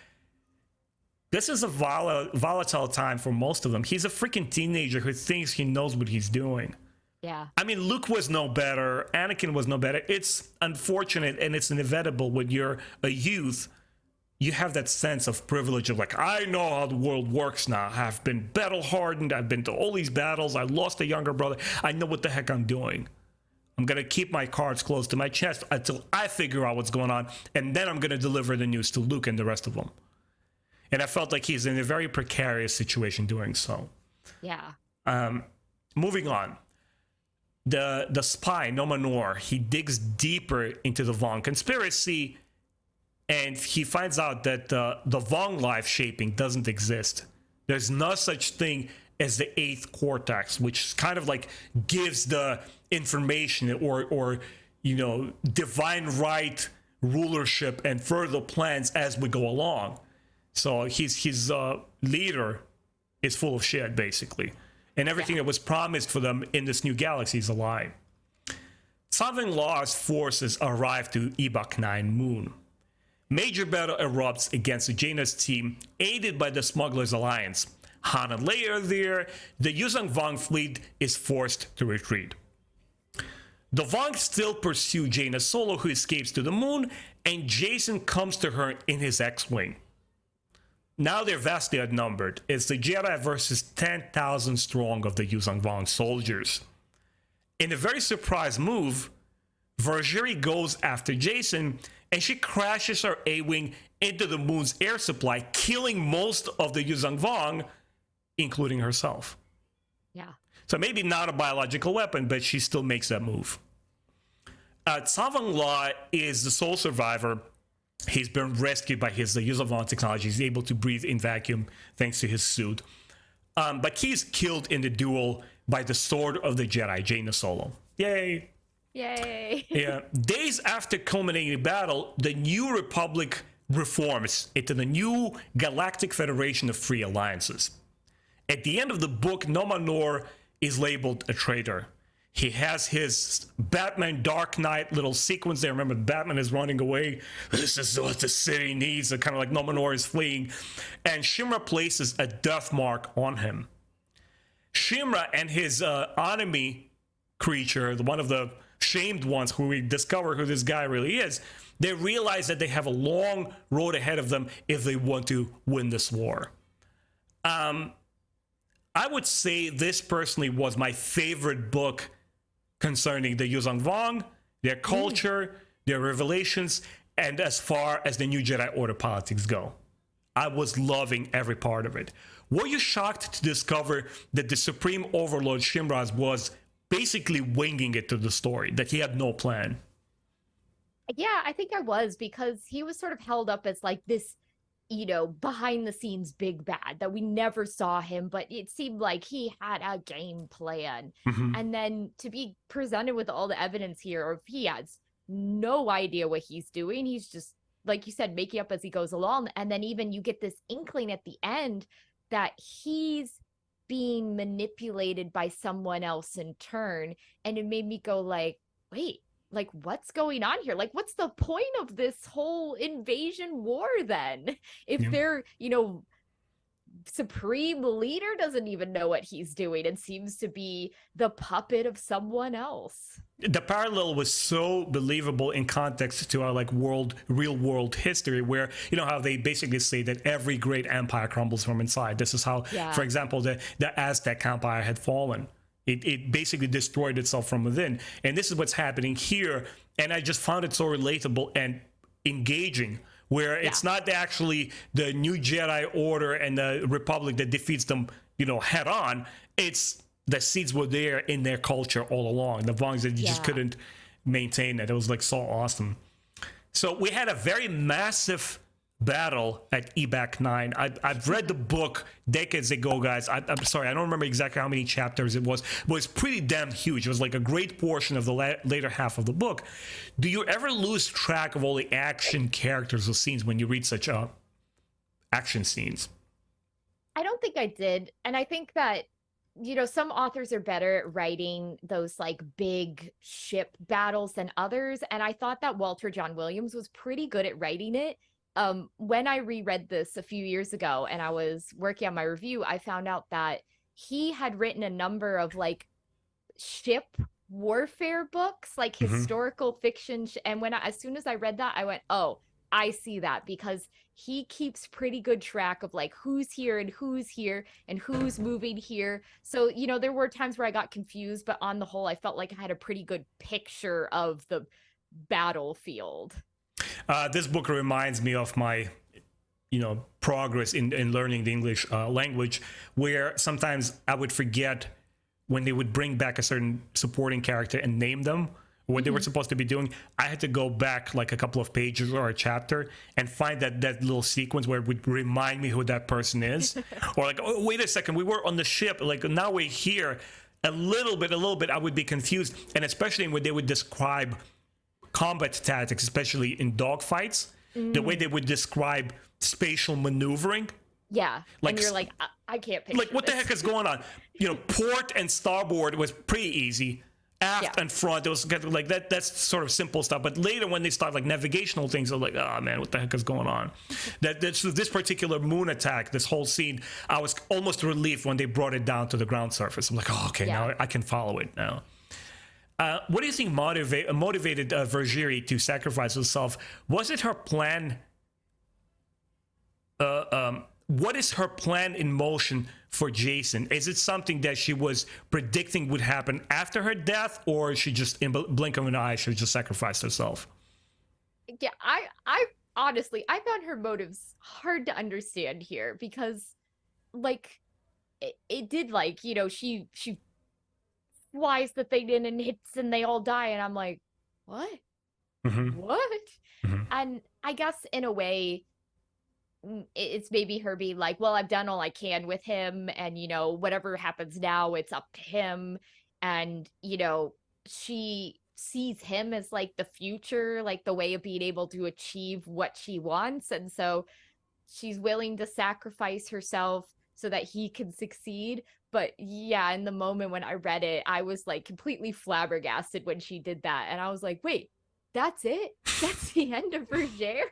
this is a volatile time for most of them. He's a freaking teenager who thinks he knows what he's doing. Yeah. I mean, Luke was no better. Anakin was no better. It's unfortunate and it's inevitable when you're a youth. You have that sense of privilege of like, I know how the world works now. I've been battle hardened. I've been to all these battles. I lost a younger brother. I know what the heck I'm doing. I'm going to keep my cards close to my chest until I figure out what's going on. And then I'm going to deliver the news to Luke and the rest of them. And I felt like he's in a very precarious situation doing so. Yeah. Moving on. The spy, Nomanor, he digs deeper into the Vong conspiracy, and he finds out that the Vong life shaping doesn't exist. There's no such thing as the eighth cortex, which kind of like gives the information or divine right rulership and further plans as we go along. So his leader is full of shit, basically. And everything that was promised for them in this new galaxy is a lie. Southern Law's forces arrive to Ebok 9 Moon. Major battle erupts against the Jaina's team, aided by the Smugglers Alliance. Han and Leia are there. The Yuuzhan Vong fleet is forced to retreat. The Vong still pursue Jaina Solo, who escapes to the moon, and Jason comes to her in his X-Wing. Now they're vastly outnumbered. It's the Jedi versus 10,000 strong of the Yuuzhan Vong soldiers. In a very surprise move, Vergeri goes after Jason, and she crashes her A-Wing into the moon's air supply, killing most of the Yuuzhan Vong, including herself. Yeah. So maybe not a biological weapon, but she still makes that move. Tsavang Law is the sole survivor. He's been rescued by his Yuuzhan Vong technology. He's able to breathe in vacuum thanks to his suit. But he's killed in the duel by the Sword of the Jedi, Jaina Solo. Yay! Yay! Yeah. Days after culminating the battle, the New Republic reforms into the new Galactic Federation of Free Alliances. At the end of the book, Nomanor is labeled a traitor. He has his Batman Dark Knight little sequence there. Remember, Batman is running away. This is what the city needs. Kind of like Nomanor is fleeing. And Shimra places a death mark on him. Shimra and his enemy creature, one of the shamed ones who we discover who this guy really is, they realize that they have a long road ahead of them if they want to win this war. I would say this personally was my favorite book concerning the Yuuzhan Vong, their culture, their revelations, and as far as the new Jedi Order politics go. I was loving every part of it. Were you shocked to discover that the Supreme Overlord Shimraz was basically winging it to the story, that he had no plan? Yeah, I think I was, because he was sort of held up as like this, behind the scenes big bad that we never saw him, but it seemed like he had a game plan. And then to be presented with all the evidence here, or if he has no idea what he's doing, he's just, like you said, making up as he goes along. And then even you get this inkling at the end that he's being manipulated by someone else in turn. And it made me go like, wait, like, what's going on here? Like, what's the point of this whole invasion war then? If they're, supreme leader doesn't even know what he's doing and seems to be the puppet of someone else. The parallel was so believable in context to our like real world history, where you know how they basically say that every great empire crumbles from inside. This is how, for example, the Aztec Empire had fallen. It basically destroyed itself from within, and this is what's happening here. And I just found it so relatable and engaging, where it's not actually the new Jedi Order and the Republic that defeats them, you know, head on. It's the seeds were there in their culture all along. The ones that you just couldn't maintain it. It was like so awesome. So we had a very massive battle at EBAC 9. I've read the book decades ago, guys. I'm sorry, I don't remember exactly how many chapters it was, but it's pretty damn huge. It was like a great portion of the later half of the book. Do you ever lose track of all the action characters or scenes when you read such action scenes? I don't think I did. And I think that, you know, some authors are better at writing those like big ship battles than others. And I thought that Walter John Williams was pretty good at writing it. When I reread this a few years ago and I was working on my review, I found out that he had written a number of like ship warfare books, like historical fiction. And as soon as I read that, I went, oh, I see that, because he keeps pretty good track of like who's here and who's moving here. So, you know, there were times where I got confused, but on the whole, I felt like I had a pretty good picture of the battlefield. This book reminds me of my, you know, progress in learning the English language, where sometimes I would forget when they would bring back a certain supporting character and name them, what they were supposed to be doing. I had to go back like a couple of pages or a chapter and find that little sequence where it would remind me who that person is. Or like, oh, wait a second, we were on the ship, like now we're here. A little bit, I would be confused. And especially when they would describe combat tactics, especially in dogfights, the way they would describe spatial maneuvering. Yeah, like, and you're like, I can't picture like, what this. the heck is going on? You know, port and starboard was pretty easy. Aft and front, it was kind of like that. That's sort of simple stuff. But later, when they start like navigational things, I'm like, oh man, what the heck is going on? This particular moon attack, this whole scene, I was almost relieved when they brought it down to the ground surface. I'm like, oh, okay, now I can follow it now. What do you think motivated Vergiri to sacrifice herself? Was it her plan? What is her plan in motion for Jason? Is it something that she was predicting would happen after her death, or she just, in blink of an eye, she just sacrificed herself? Yeah, I honestly, I found her motives hard to understand here, because, like, it did, like, you know, she flies the thing in and hits and they all die, and I'm like, what? What? And I guess in a way, it's maybe her being like, well, I've done all I can with him, and, you know, whatever happens now, it's up to him. And, you know, she sees him as like the future, like the way of being able to achieve what she wants. And so she's willing to sacrifice herself so that he can succeed. But yeah, in the moment when I read it, I was like completely flabbergasted when she did that. And I was like, wait, that's it? That's the end of Vergere?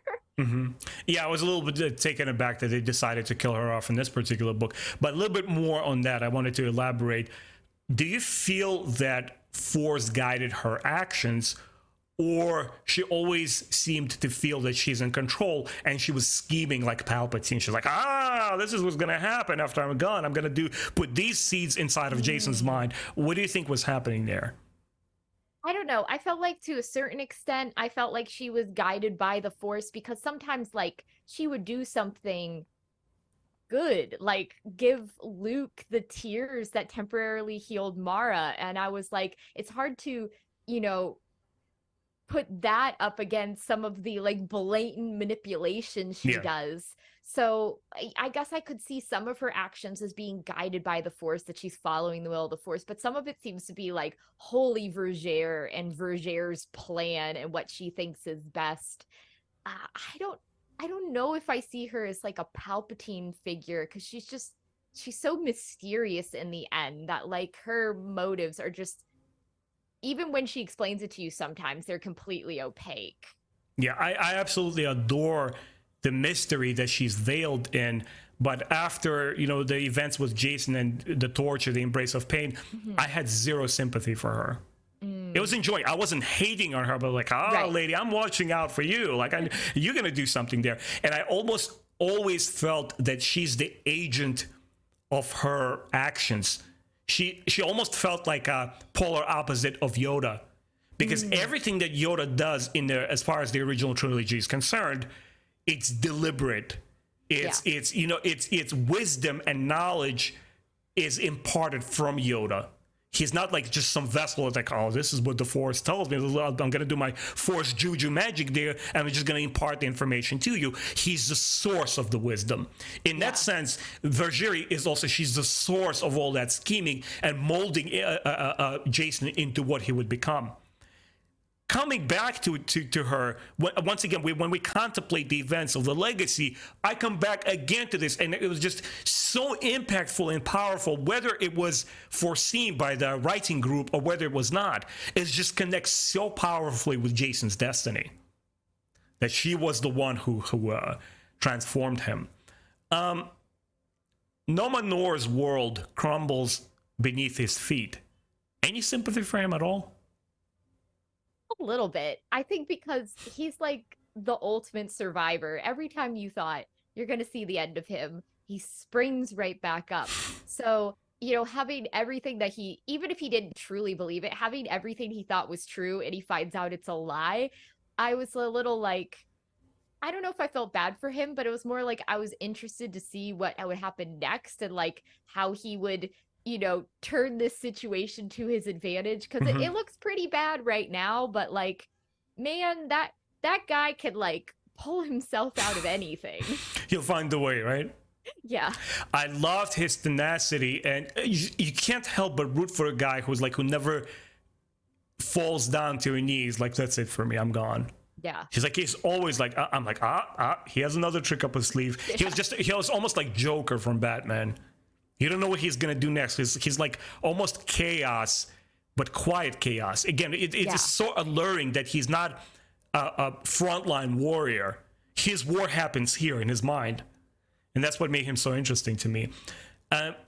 Yeah, I was a little bit taken aback that they decided to kill her off in this particular book. But a little bit more on that, I wanted to elaborate. Do you feel that Force guided her actions, or she always seemed to feel that she's in control and she was scheming like Palpatine? She's like, this is what's going to happen after I'm gone. I'm going to put these seeds inside of Jason's mind. What do you think was happening there? I don't know. I felt like to a certain extent, I felt like she was guided by the Force, because sometimes like she would do something good, like give Luke the tears that temporarily healed Mara. And I was like, it's hard to, you know, put that up against some of the like blatant manipulation she does. So I guess I could see some of her actions as being guided by the Force, that she's following the will of the Force, but some of it seems to be like wholly Vergere and Vergere's plan and what she thinks is best. I don't know if I see her as like a Palpatine figure, because she's so mysterious in the end that like her motives are just, even when she explains it to you, sometimes they're completely opaque. Yeah, I absolutely adore the mystery that she's veiled in, But after, the events with Jason and the torture, the embrace of pain, I had zero sympathy for her. It was enjoying. I wasn't hating on her, but like, Right. lady, I'm watching out for you. Like, you're going to do something there. And I almost always felt that she's the agent of her actions. She almost felt like a polar opposite of Yoda. Because everything that Yoda does as far as the original trilogy is concerned, it's deliberate. It's wisdom and knowledge is imparted from Yoda. He's not like just some vessel that's like, oh, this is what the Force tells me. I'm going to do my Force juju magic there, and I'm just going to impart the information to you. He's the source of the wisdom. In that sense, Vergeri is also, she's the source of all that scheming and molding Jason into what he would become. Coming back to her, once again, when we contemplate the events of the legacy, I come back again to this, and it was just so impactful and powerful, whether it was foreseen by the writing group or whether it was not. It just connects so powerfully with Jason's destiny that she was the one who transformed him. Noma Noor's world crumbles beneath his feet. Any sympathy for him at all? A little bit. I think because he's like the ultimate survivor. Every time you thought you're going to see the end of him, he springs right back up. So, having everything that even if he didn't truly believe it, having everything he thought was true and he finds out it's a lie, I was a little like, I don't know if I felt bad for him, but it was more like I was interested to see what would happen next and like how he would turn this situation to his advantage, because it looks pretty bad right now, but like, man, that guy can like pull himself out of anything. He'll find a way, right? Yeah. I loved his tenacity, and you can't help but root for a guy who never falls down to his knees. Like, that's it for me, I'm gone. Yeah. He's always like, I'm like, he has another trick up his sleeve. Yeah. He was almost like Joker from Batman. You don't know what he's going to do next. He's like almost chaos, but quiet chaos. Again, it is so alluring that he's not a frontline warrior. His war happens here in his mind. And that's what made him so interesting to me.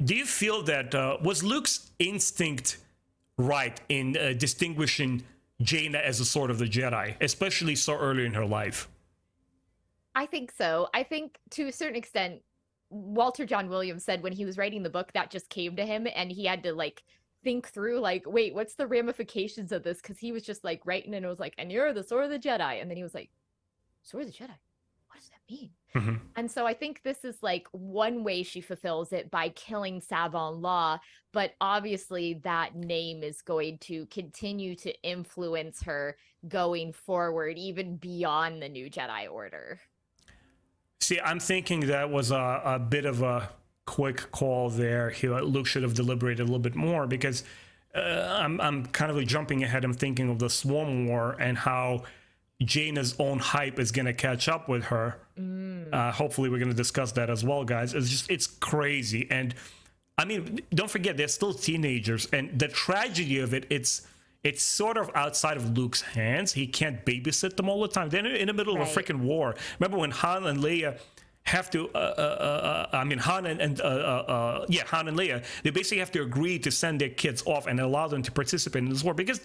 Do you feel that, was Luke's instinct right in distinguishing Jaina as a sword of the Jedi, especially so early in her life? I think so. I think to a certain extent, Walter John Williams said when he was writing the book that just came to him and he had to like think through like, wait, what's the ramifications of this? Because he was just like writing and it was like, and you're the sword of the Jedi. And then he was like, sword of the Jedi? What does that mean? And so I think this is like one way she fulfills it by killing Savon Law, but obviously that name is going to continue to influence her going forward, even beyond the new Jedi Order. See, I'm thinking that was a bit of a quick call there. Luke should have deliberated a little bit more, because I'm kind of jumping ahead. I'm thinking of the Swarm War and how Jaina's own hype is going to catch up with her. Hopefully we're going to discuss that as well, guys. It's crazy. And I mean, don't forget, they're still teenagers, and the tragedy of it's sort of outside of Luke's hands. He can't babysit them all the time. They're in the middle of a freaking war. Remember when Han and Leia have to, Han and Leia, they basically have to agree to send their kids off and allow them to participate in this war because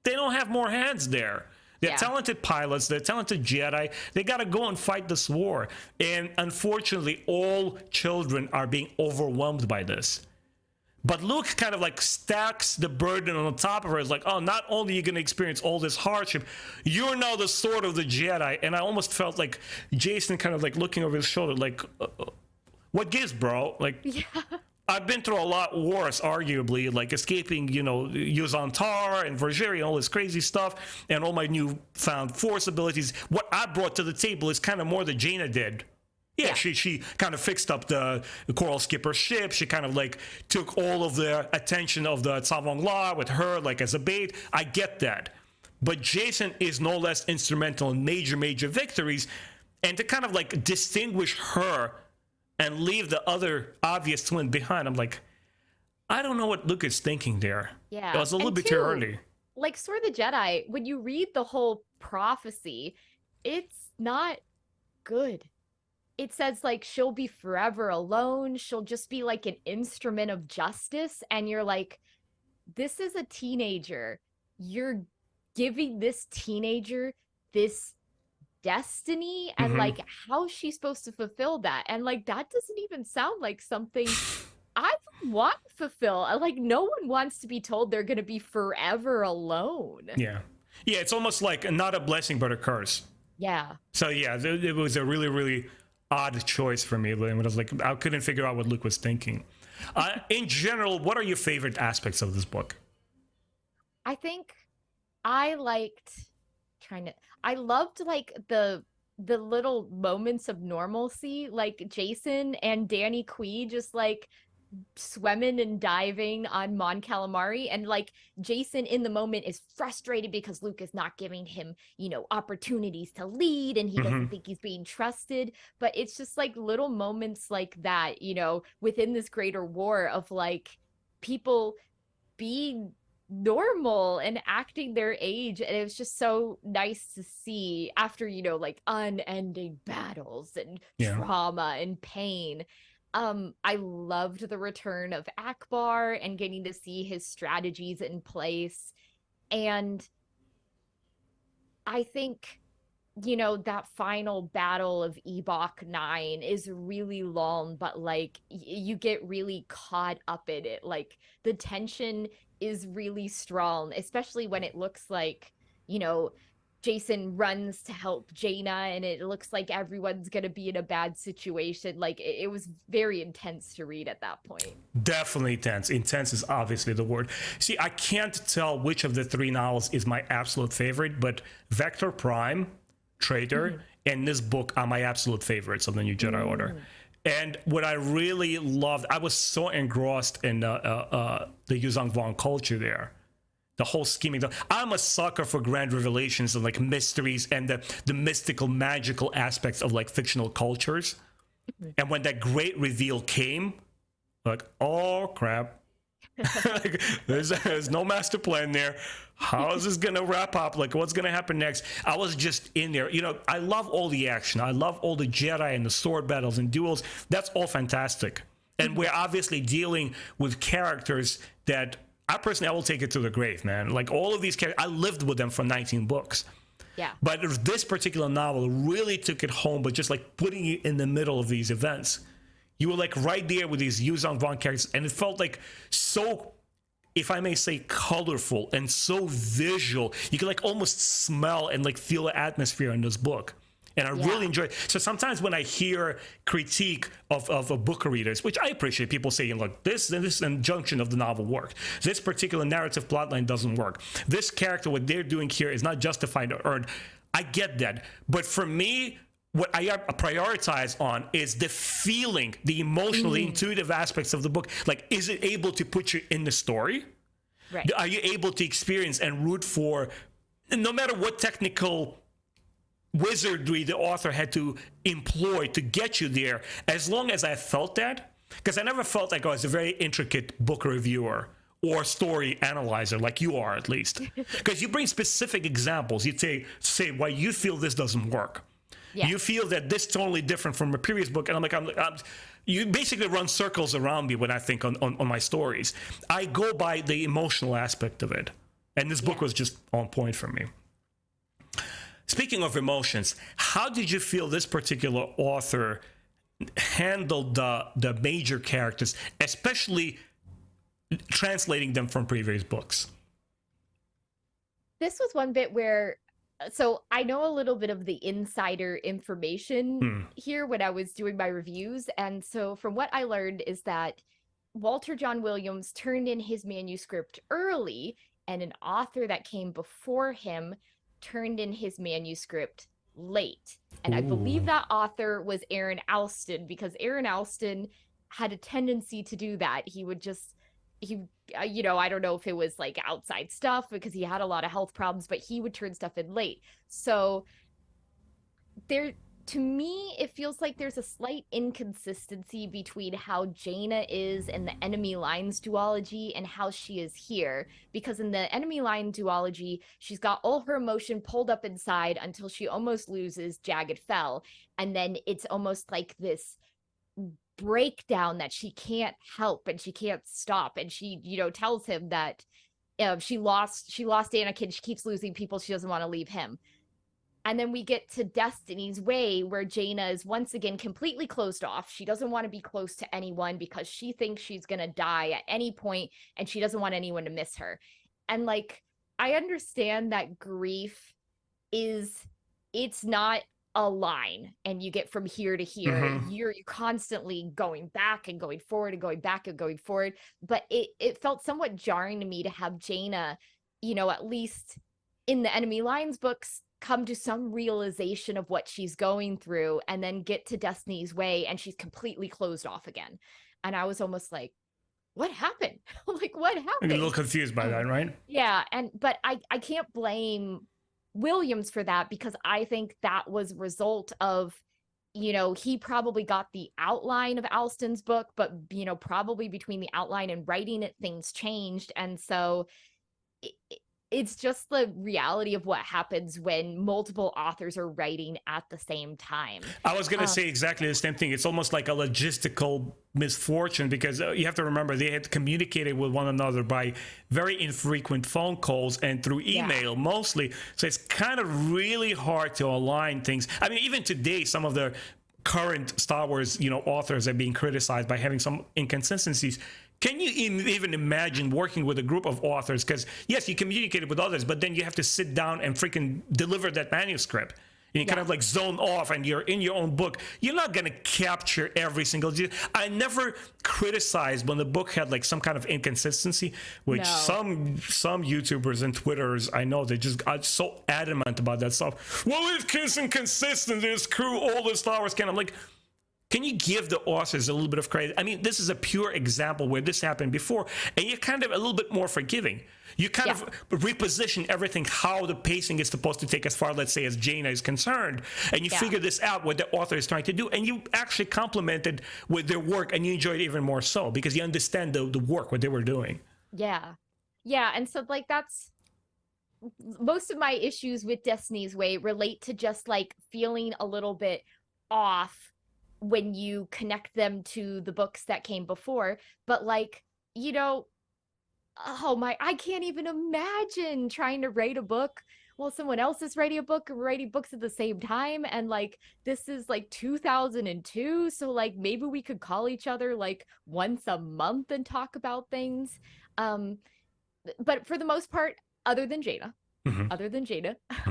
they don't have more hands there. They're talented pilots. They're talented Jedi. They got to go and fight this war. And unfortunately, all children are being overwhelmed by this. But Luke kind of like stacks the burden on top of her. It's like, oh, not only are you going to experience all this hardship, you're now the sword of the Jedi. And I almost felt like Jason kind of like looking over his shoulder, like, what gives, bro? Like, I've been through a lot worse, arguably, like escaping, Yuzan Tar and Vergeri and all this crazy stuff and all my newfound Force abilities. What I brought to the table is kind of more than Jaina did. Yeah, she kind of fixed up the Coral Skipper ship. She kind of like took all of the attention of the Savon Law with her like as a bait. I get that. But Jason is no less instrumental in major victories. And to kind of like distinguish her and leave the other obvious twin behind, I'm like, I don't know what Luke is thinking there. Yeah. It was a little bit too early. Like Sword of the Jedi, when you read the whole prophecy, it's not good. it says like she'll be forever alone. She'll just be like an instrument of justice. And you're like, this is a teenager. You're giving this teenager this destiny, and Hmm. like how's she supposed to fulfill that? And like that doesn't even sound like something I would want to fulfill. Like no one wants to be told they're going to be forever alone. Yeah. Yeah, it's almost like not a blessing but a curse. Yeah. So yeah, it was a really, really odd choice for me. When I was like, I couldn't figure out what Luke was thinking. In general, what are your favorite aspects of this book? I think I liked trying to I loved like the little moments of normalcy, like Jason and Danny Quee just like swimming and diving on Mon Calamari, and like Jason in the moment is frustrated because Luke is not giving him, opportunities to lead, and he Hmm. doesn't think he's being trusted. But it's just like little moments like that, within this greater war of like people being normal and acting their age. And it was just so nice to see after, like unending battles and Yeah. trauma and pain. I loved the return of Akbar and getting to see his strategies in place. And I think, that final battle of Ebok 9 is really long, but like you get really caught up in it. Like the tension is really strong, especially when it looks like, you know, Jason runs to help Jaina and it looks like everyone's going to be in a bad situation. Like it was very intense to read at that point. Definitely tense. Intense is obviously the word. See, I can't tell which of the three novels is my absolute favorite, but Vector Prime, Traitor, and this book are my absolute favorites of the new Jedi Order. And what I really loved, I was so engrossed in the Yuzong Vong culture there. The whole scheming. I'm a sucker for grand revelations and like mysteries and the mystical, magical aspects of like fictional cultures. And when that great reveal came, like, oh crap. Like, there's no master plan there. How is this gonna wrap up? Like, what's gonna happen next? I was just in there. I love all the action. I love all the Jedi and the sword battles and duels. That's all fantastic. And we're obviously dealing with characters that I personally, I will take it to the grave, man. Like all of these characters, I lived with them for 19 books. Yeah. But this particular novel really took it home, but just like putting you in the middle of these events. You were like right there with these Yuzong Vong characters, and it felt like so, if I may say, colorful and so visual. You could like almost smell and like feel the atmosphere in this book. And I really Yeah. enjoy it. So sometimes when I hear critique of a book readers, which I appreciate, people saying, look, this injunction of the novel worked. This particular narrative plotline doesn't work. This character, what they're doing here is not justified or earned. I get that. But for me, what I prioritize on is the feeling, the emotional, the intuitive aspects of the book. Like, is it able to put you in the story? Right. Are you able to experience and root for, no matter what technical wizardry the author had to employ to get you there, as long as I felt that? Because I never felt like I was a very intricate book reviewer or story analyzer like you are, at least. Because you bring specific examples. You say why you feel this doesn't work. Yeah. You feel that this is totally different from a previous book, and you basically run circles around me when I think on my stories. I go by the emotional aspect of it, and this book was just on point for me. Speaking of emotions, how did you feel this particular author handled the major characters, especially translating them from previous books? This was one bit where so I know a little bit of the insider information here when I was doing my reviews. And so from what I learned is that Walter John Williams turned in his manuscript early, and an author that came before him turned in his manuscript late. And I believe Ooh. that author was Aaron Alston, because Aaron Alston had a tendency to do that. He would just he I don't know if it was like outside stuff because he had a lot of health problems, but he would turn stuff in late. So there To me, it feels like there's a slight inconsistency between how Jaina is in the enemy lines duology and how she is here. Because in the enemy line duology, she's got all her emotion pulled up inside until she almost loses Jagged Fell. And then it's almost like this breakdown that she can't help and she can't stop. And she, tells him that she lost Anakin. She keeps losing people. She doesn't want to leave him. And then we get to Destiny's Way, where Jaina is once again completely closed off. She doesn't want to be close to anyone because she thinks she's going to die at any point and she doesn't want anyone to miss her. And like, I understand that grief it's not a line and you get from here to here. You're constantly going back and going forward and going back and going forward. But it felt somewhat jarring to me to have Jaina, at least in the Enemy Lines books, come to some realization of what she's going through and then get to Destiny's Way and she's completely closed off again. And I was almost like, what happened? Like, what happened? I'm a little confused by that, right? Yeah. But I can't blame Williams for that, because I think that was a result of, he probably got the outline of Alston's book, but, probably between the outline and writing it, things changed. And so it's just the reality of what happens when multiple authors are writing at the same time. I was going to say exactly the same thing. It's almost like a logistical misfortune, because you have to remember they had communicated with one another by very infrequent phone calls and through email mostly. So it's kind of really hard to align things. I mean, even today, some of the current Star Wars, authors are being criticized by having some inconsistencies. Can you even imagine working with a group of authors? Because yes, you communicated with others, but then you have to sit down and freaking deliver that manuscript. And you kind of like zone off and you're in your own book. You're not going to capture every single detail. I never criticized when the book had like some kind of inconsistency, which some YouTubers and Twitters, I know, they just are so adamant about that stuff. Well, it's inconsistent. Screw all the Star Wars canon. I'm like, can you give the authors a little bit of credit? I mean, this is a pure example where this happened before, and you're kind of a little bit more forgiving. You kind of reposition everything, how the pacing is supposed to take as far, let's say, as Jaina is concerned, and you figure this out, what the author is trying to do, and you actually complimented with their work, and you enjoyed it even more so, because you understand the work, what they were doing. Yeah. And so, like, that's most of my issues with Destiny's Way relate to just, like, feeling a little bit off when you connect them to the books that came before. But like, I can't even imagine trying to write a book while someone else is writing a book or writing books at the same time. And like, this is like 2002. So like, maybe we could call each other like once a month and talk about things. But for the most part, other than Jaina,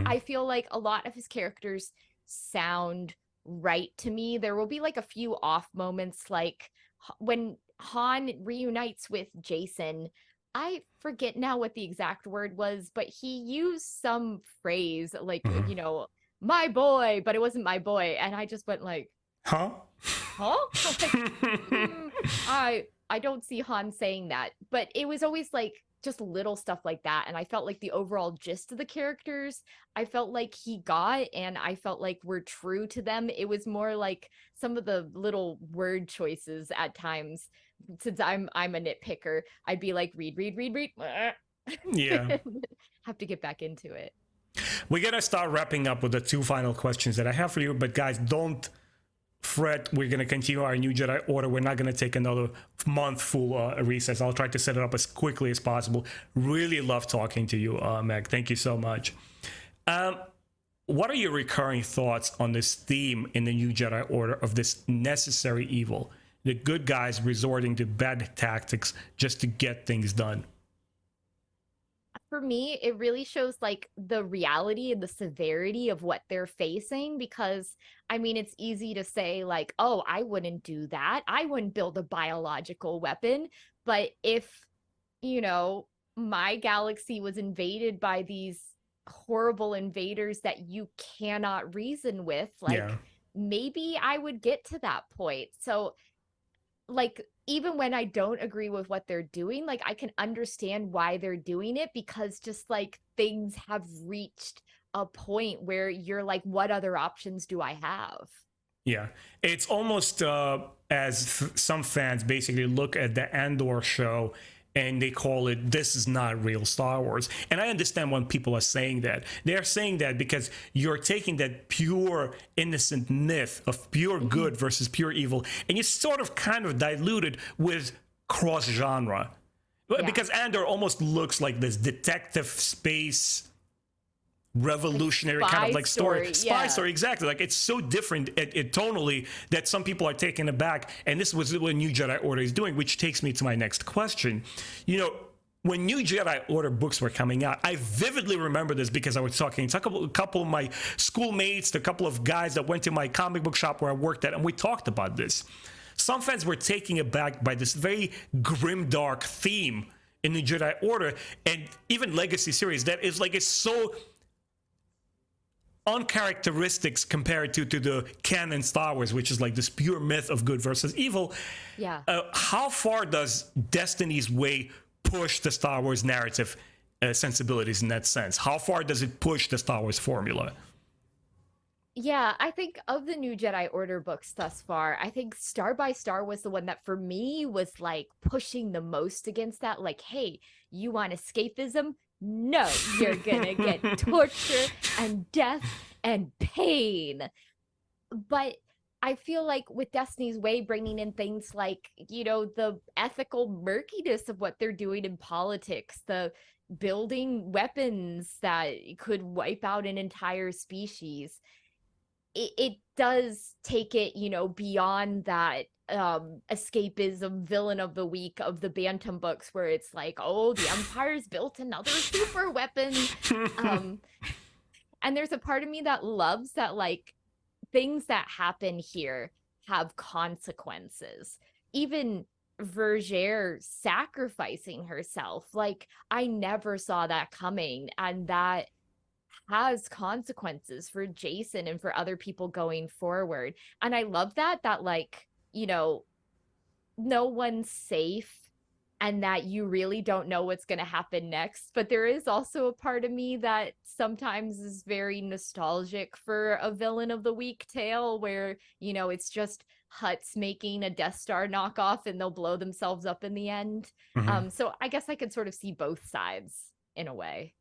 I feel like a lot of his characters sound right to me. There will be like a few off moments, like when Han reunites with Jason. I forget now what the exact word was, but he used some phrase like, my boy, but it wasn't my boy. And I just went like, huh? Like, I don't see Han saying that, but it was always like just little stuff like that. And I felt like the overall gist of the characters, I felt like he got, and I felt like we're true to them. It was more like some of the little word choices at times. Since I'm a nitpicker, I'd be like, read. Yeah. Have to get back into it. We're going to start wrapping up with the two final questions that I have for you. But guys, don't fret. We're going to continue our new Jedi Order. We're not going to take another month full recess. I'll try to set it up as quickly as possible. Really love talking to you, Meg. Thank you so much. What are your recurring thoughts on this theme in the new Jedi Order of this necessary evil? The good guys resorting to bad tactics just to get things done. For me, it really shows like the reality and the severity of what they're facing, because I mean, it's easy to say like, oh, I wouldn't do that. I wouldn't build a biological weapon. But if, my galaxy was invaded by these horrible invaders that you cannot reason with, like maybe I would get to that point. So like, even when I don't agree with what they're doing, like I can understand why they're doing it, because just like things have reached a point where you're like, what other options do I have? Yeah, it's almost some fans basically look at the Andor show and they call it, this is not real Star Wars. And I understand when people are saying that. They're saying that because you're taking that pure innocent myth of pure good versus pure evil, and you sort of kind of dilute it with cross genre. Yeah. Because Andor almost looks like this detective space revolutionary like kind of like story, yeah. story, exactly. Like it's so different it tonally that some people are taken aback, and this was what New Jedi Order is doing, which takes me to my next question. You know, when New Jedi Order books were coming out, I vividly remember this because I was talking to a couple of my schoolmates, a couple of guys that went to my comic book shop where I worked at, and we talked about this. Some fans were taken aback by this very grim, dark theme in the Jedi Order, and even Legacy series that is like, it's so uncharacteristics compared to the canon Star Wars, which is like this pure myth of good versus evil. Yeah. How far does Destiny's Way push the Star Wars narrative sensibilities in that sense? How far does it push the Star Wars formula? Yeah, I think of the New Jedi Order books thus far, I think Star by Star was the one that for me was like pushing the most against that. Like, hey, you want escapism? No, you're gonna get torture and death and pain. But I feel like with Destiny's Way bringing in things like, you know, the ethical murkiness of what they're doing in politics, the building weapons that could wipe out an entire species, it does take it, you know, beyond that escapism villain of the week of the Bantam books, where it's like, oh, the Empire's built another super weapon. And there's a part of me that loves that, like, things that happen here have consequences. Even Vergere sacrificing herself, like, I never saw that coming, and that has consequences for Jason and for other people going forward. And I love that like, you know, no one's safe and that you really don't know what's going to happen next. But there is also a part of me that sometimes is very nostalgic for a villain of the week tale where, you know, it's just Hutts making a Death Star knockoff and they'll blow themselves up in the end. So I guess I could sort of see both sides in a way.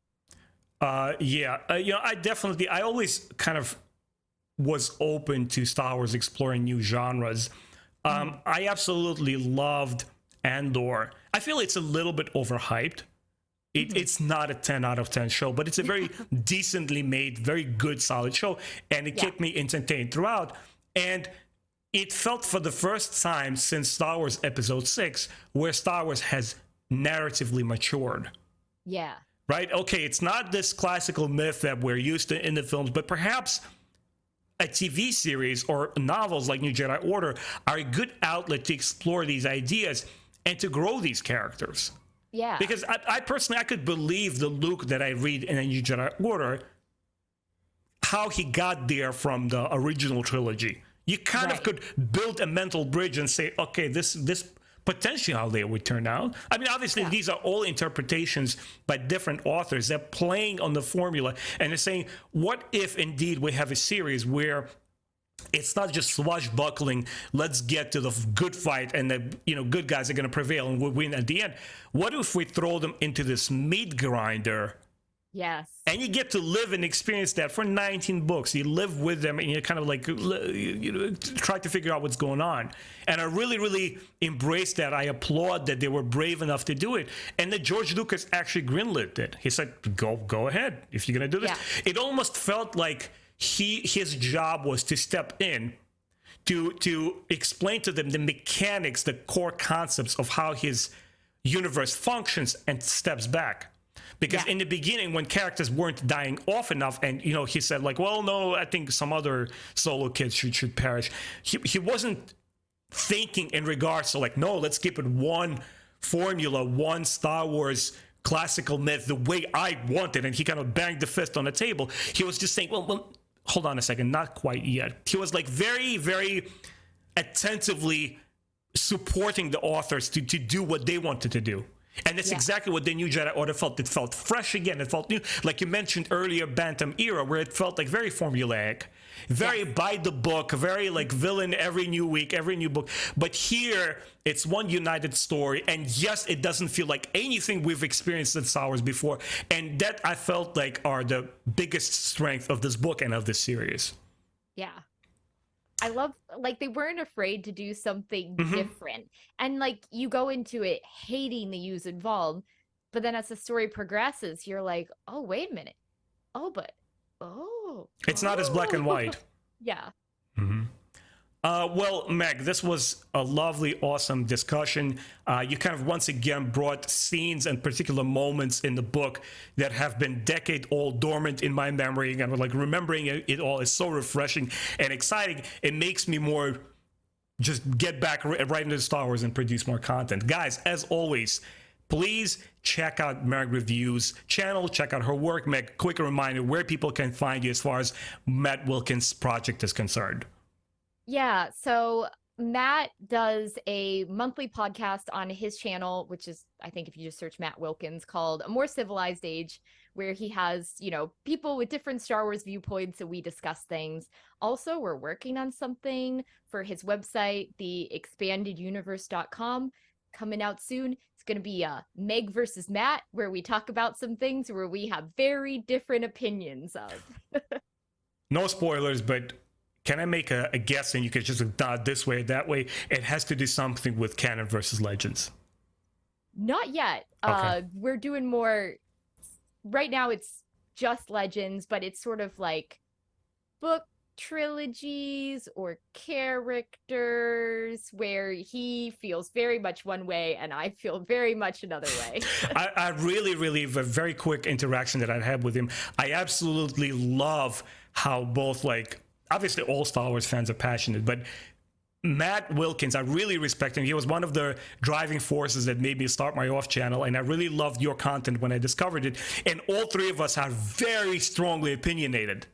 You know, I always kind of was open to Star Wars exploring new genres. I absolutely loved Andor. I feel it's a little bit overhyped. It's not a 10 out of 10 show, but it's a very decently made, very good, solid show. And it kept me entertained throughout. And it felt for the first time since Star Wars Episode 6 where Star Wars has narratively matured. Yeah. Right? Okay, it's not this classical myth that we're used to in the films, but perhaps a TV series or novels like New Jedi Order are a good outlet to explore these ideas and to grow these characters. Yeah. Because I personally, I could believe the Luke that I read in a New Jedi Order, how he got there from the original trilogy. You kind of could build a mental bridge and say, okay, this potentially how they would turn out. I mean, obviously, these are all interpretations by different authors. They're playing on the formula, and they're saying, what if indeed we have a series where it's not just swashbuckling, let's get to the good fight, and the good guys are going to prevail and we'll win at the end. What if we throw them into this meat grinder? Yes. And you get to live and experience that for 19 books. You live with them and you kind of like try to figure out what's going on. And I really, really embrace that. I applaud that they were brave enough to do it. And that George Lucas actually greenlit it. He said, go ahead if you're going to do this. Yeah. It almost felt like his job was to step in to explain to them the mechanics, the core concepts of how his universe functions, and steps back. Because in the beginning, when characters weren't dying off enough, and he said like, well, no, I think some other solo kids should perish. He wasn't thinking in regards to like, no, let's keep it one formula, one Star Wars classical myth, the way I want it. And he kind of banged the fist on the table. He was just saying, well, hold on a second, not quite yet. He was like very, very attentively supporting the authors to do what they wanted to do. And it's exactly what the new Jedi Order felt. It felt fresh again. It felt new. Like you mentioned earlier, Bantam era, where it felt like very formulaic, very by the book, very like villain every new week, every new book. But here, it's one united story. And yes, it doesn't feel like anything we've experienced in Star Wars before. And that I felt like are the biggest strength of this book and of this series. Yeah. I love, like, they weren't afraid to do something different. And, like, you go into it hating the use involved, but then as the story progresses, you're like, oh, wait a minute. It's not as black and white. Yeah. Well, Meg, this was a lovely, awesome discussion. You kind of once again brought scenes and particular moments in the book that have been decade-old, dormant in my memory, and like remembering it all is so refreshing and exciting. It makes me more just get back right into Star Wars and produce more content. Guys, as always, please check out Meg Reviews channel, check out her work. Meg, quick reminder where people can find you as far as Matt Wilkins' project is concerned. Yeah, so Matt does a monthly podcast on his channel, which is, I think if you just search Matt Wilkins, called A More Civilized Age, where he has, you know, people with different Star Wars viewpoints and we discuss things. Also, we're working on something for his website, theexpandeduniverse.com, coming out soon. It's going to be Meg versus Matt, where we talk about some things where we have very different opinions of. No spoilers, but can I make a guess, and you could just nod this way, that way? It has to do something with canon versus legends. Not yet. Okay. We're doing more. Right now, it's just legends, but it's sort of like book trilogies or characters where he feels very much one way and I feel very much another way. I really, a very quick interaction that I had with him. I absolutely love how both, like, obviously all Star Wars fans are passionate, but Matt Wilkins, I really respect him. He was one of the driving forces that made me start my off channel, and I really loved your content when I discovered it. And all three of us are very strongly opinionated.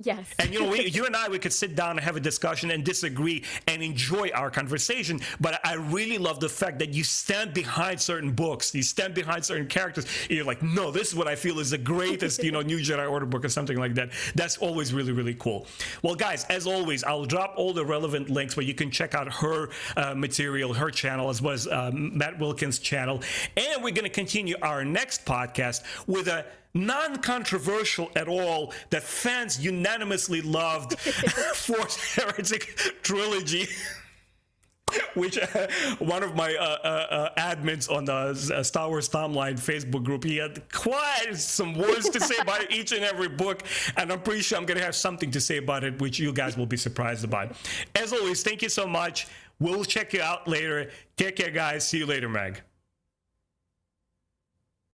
Yes. And you know, you and I, we could sit down and have a discussion and disagree and enjoy our conversation. But I really love the fact that you stand behind certain books, you stand behind certain characters. And you're like, no, this is what I feel is the greatest, you know, new Jedi Order book or something like that. That's always really cool. Well, guys, as always, I'll drop all the relevant links where you can check out her material, her channel, as well as Matt Wilkins' channel. And we're going to continue our next podcast with a non-controversial at all that fans unanimously loved Force Heretic trilogy, which one of my admins on the Star Wars Timeline Facebook group, he had quite some words to say about each and every book, and I'm pretty sure I'm going to have something to say about it, which you guys will be surprised about. As always, thank you so much. We'll check you out later. Take care, guys. See you later, Meg.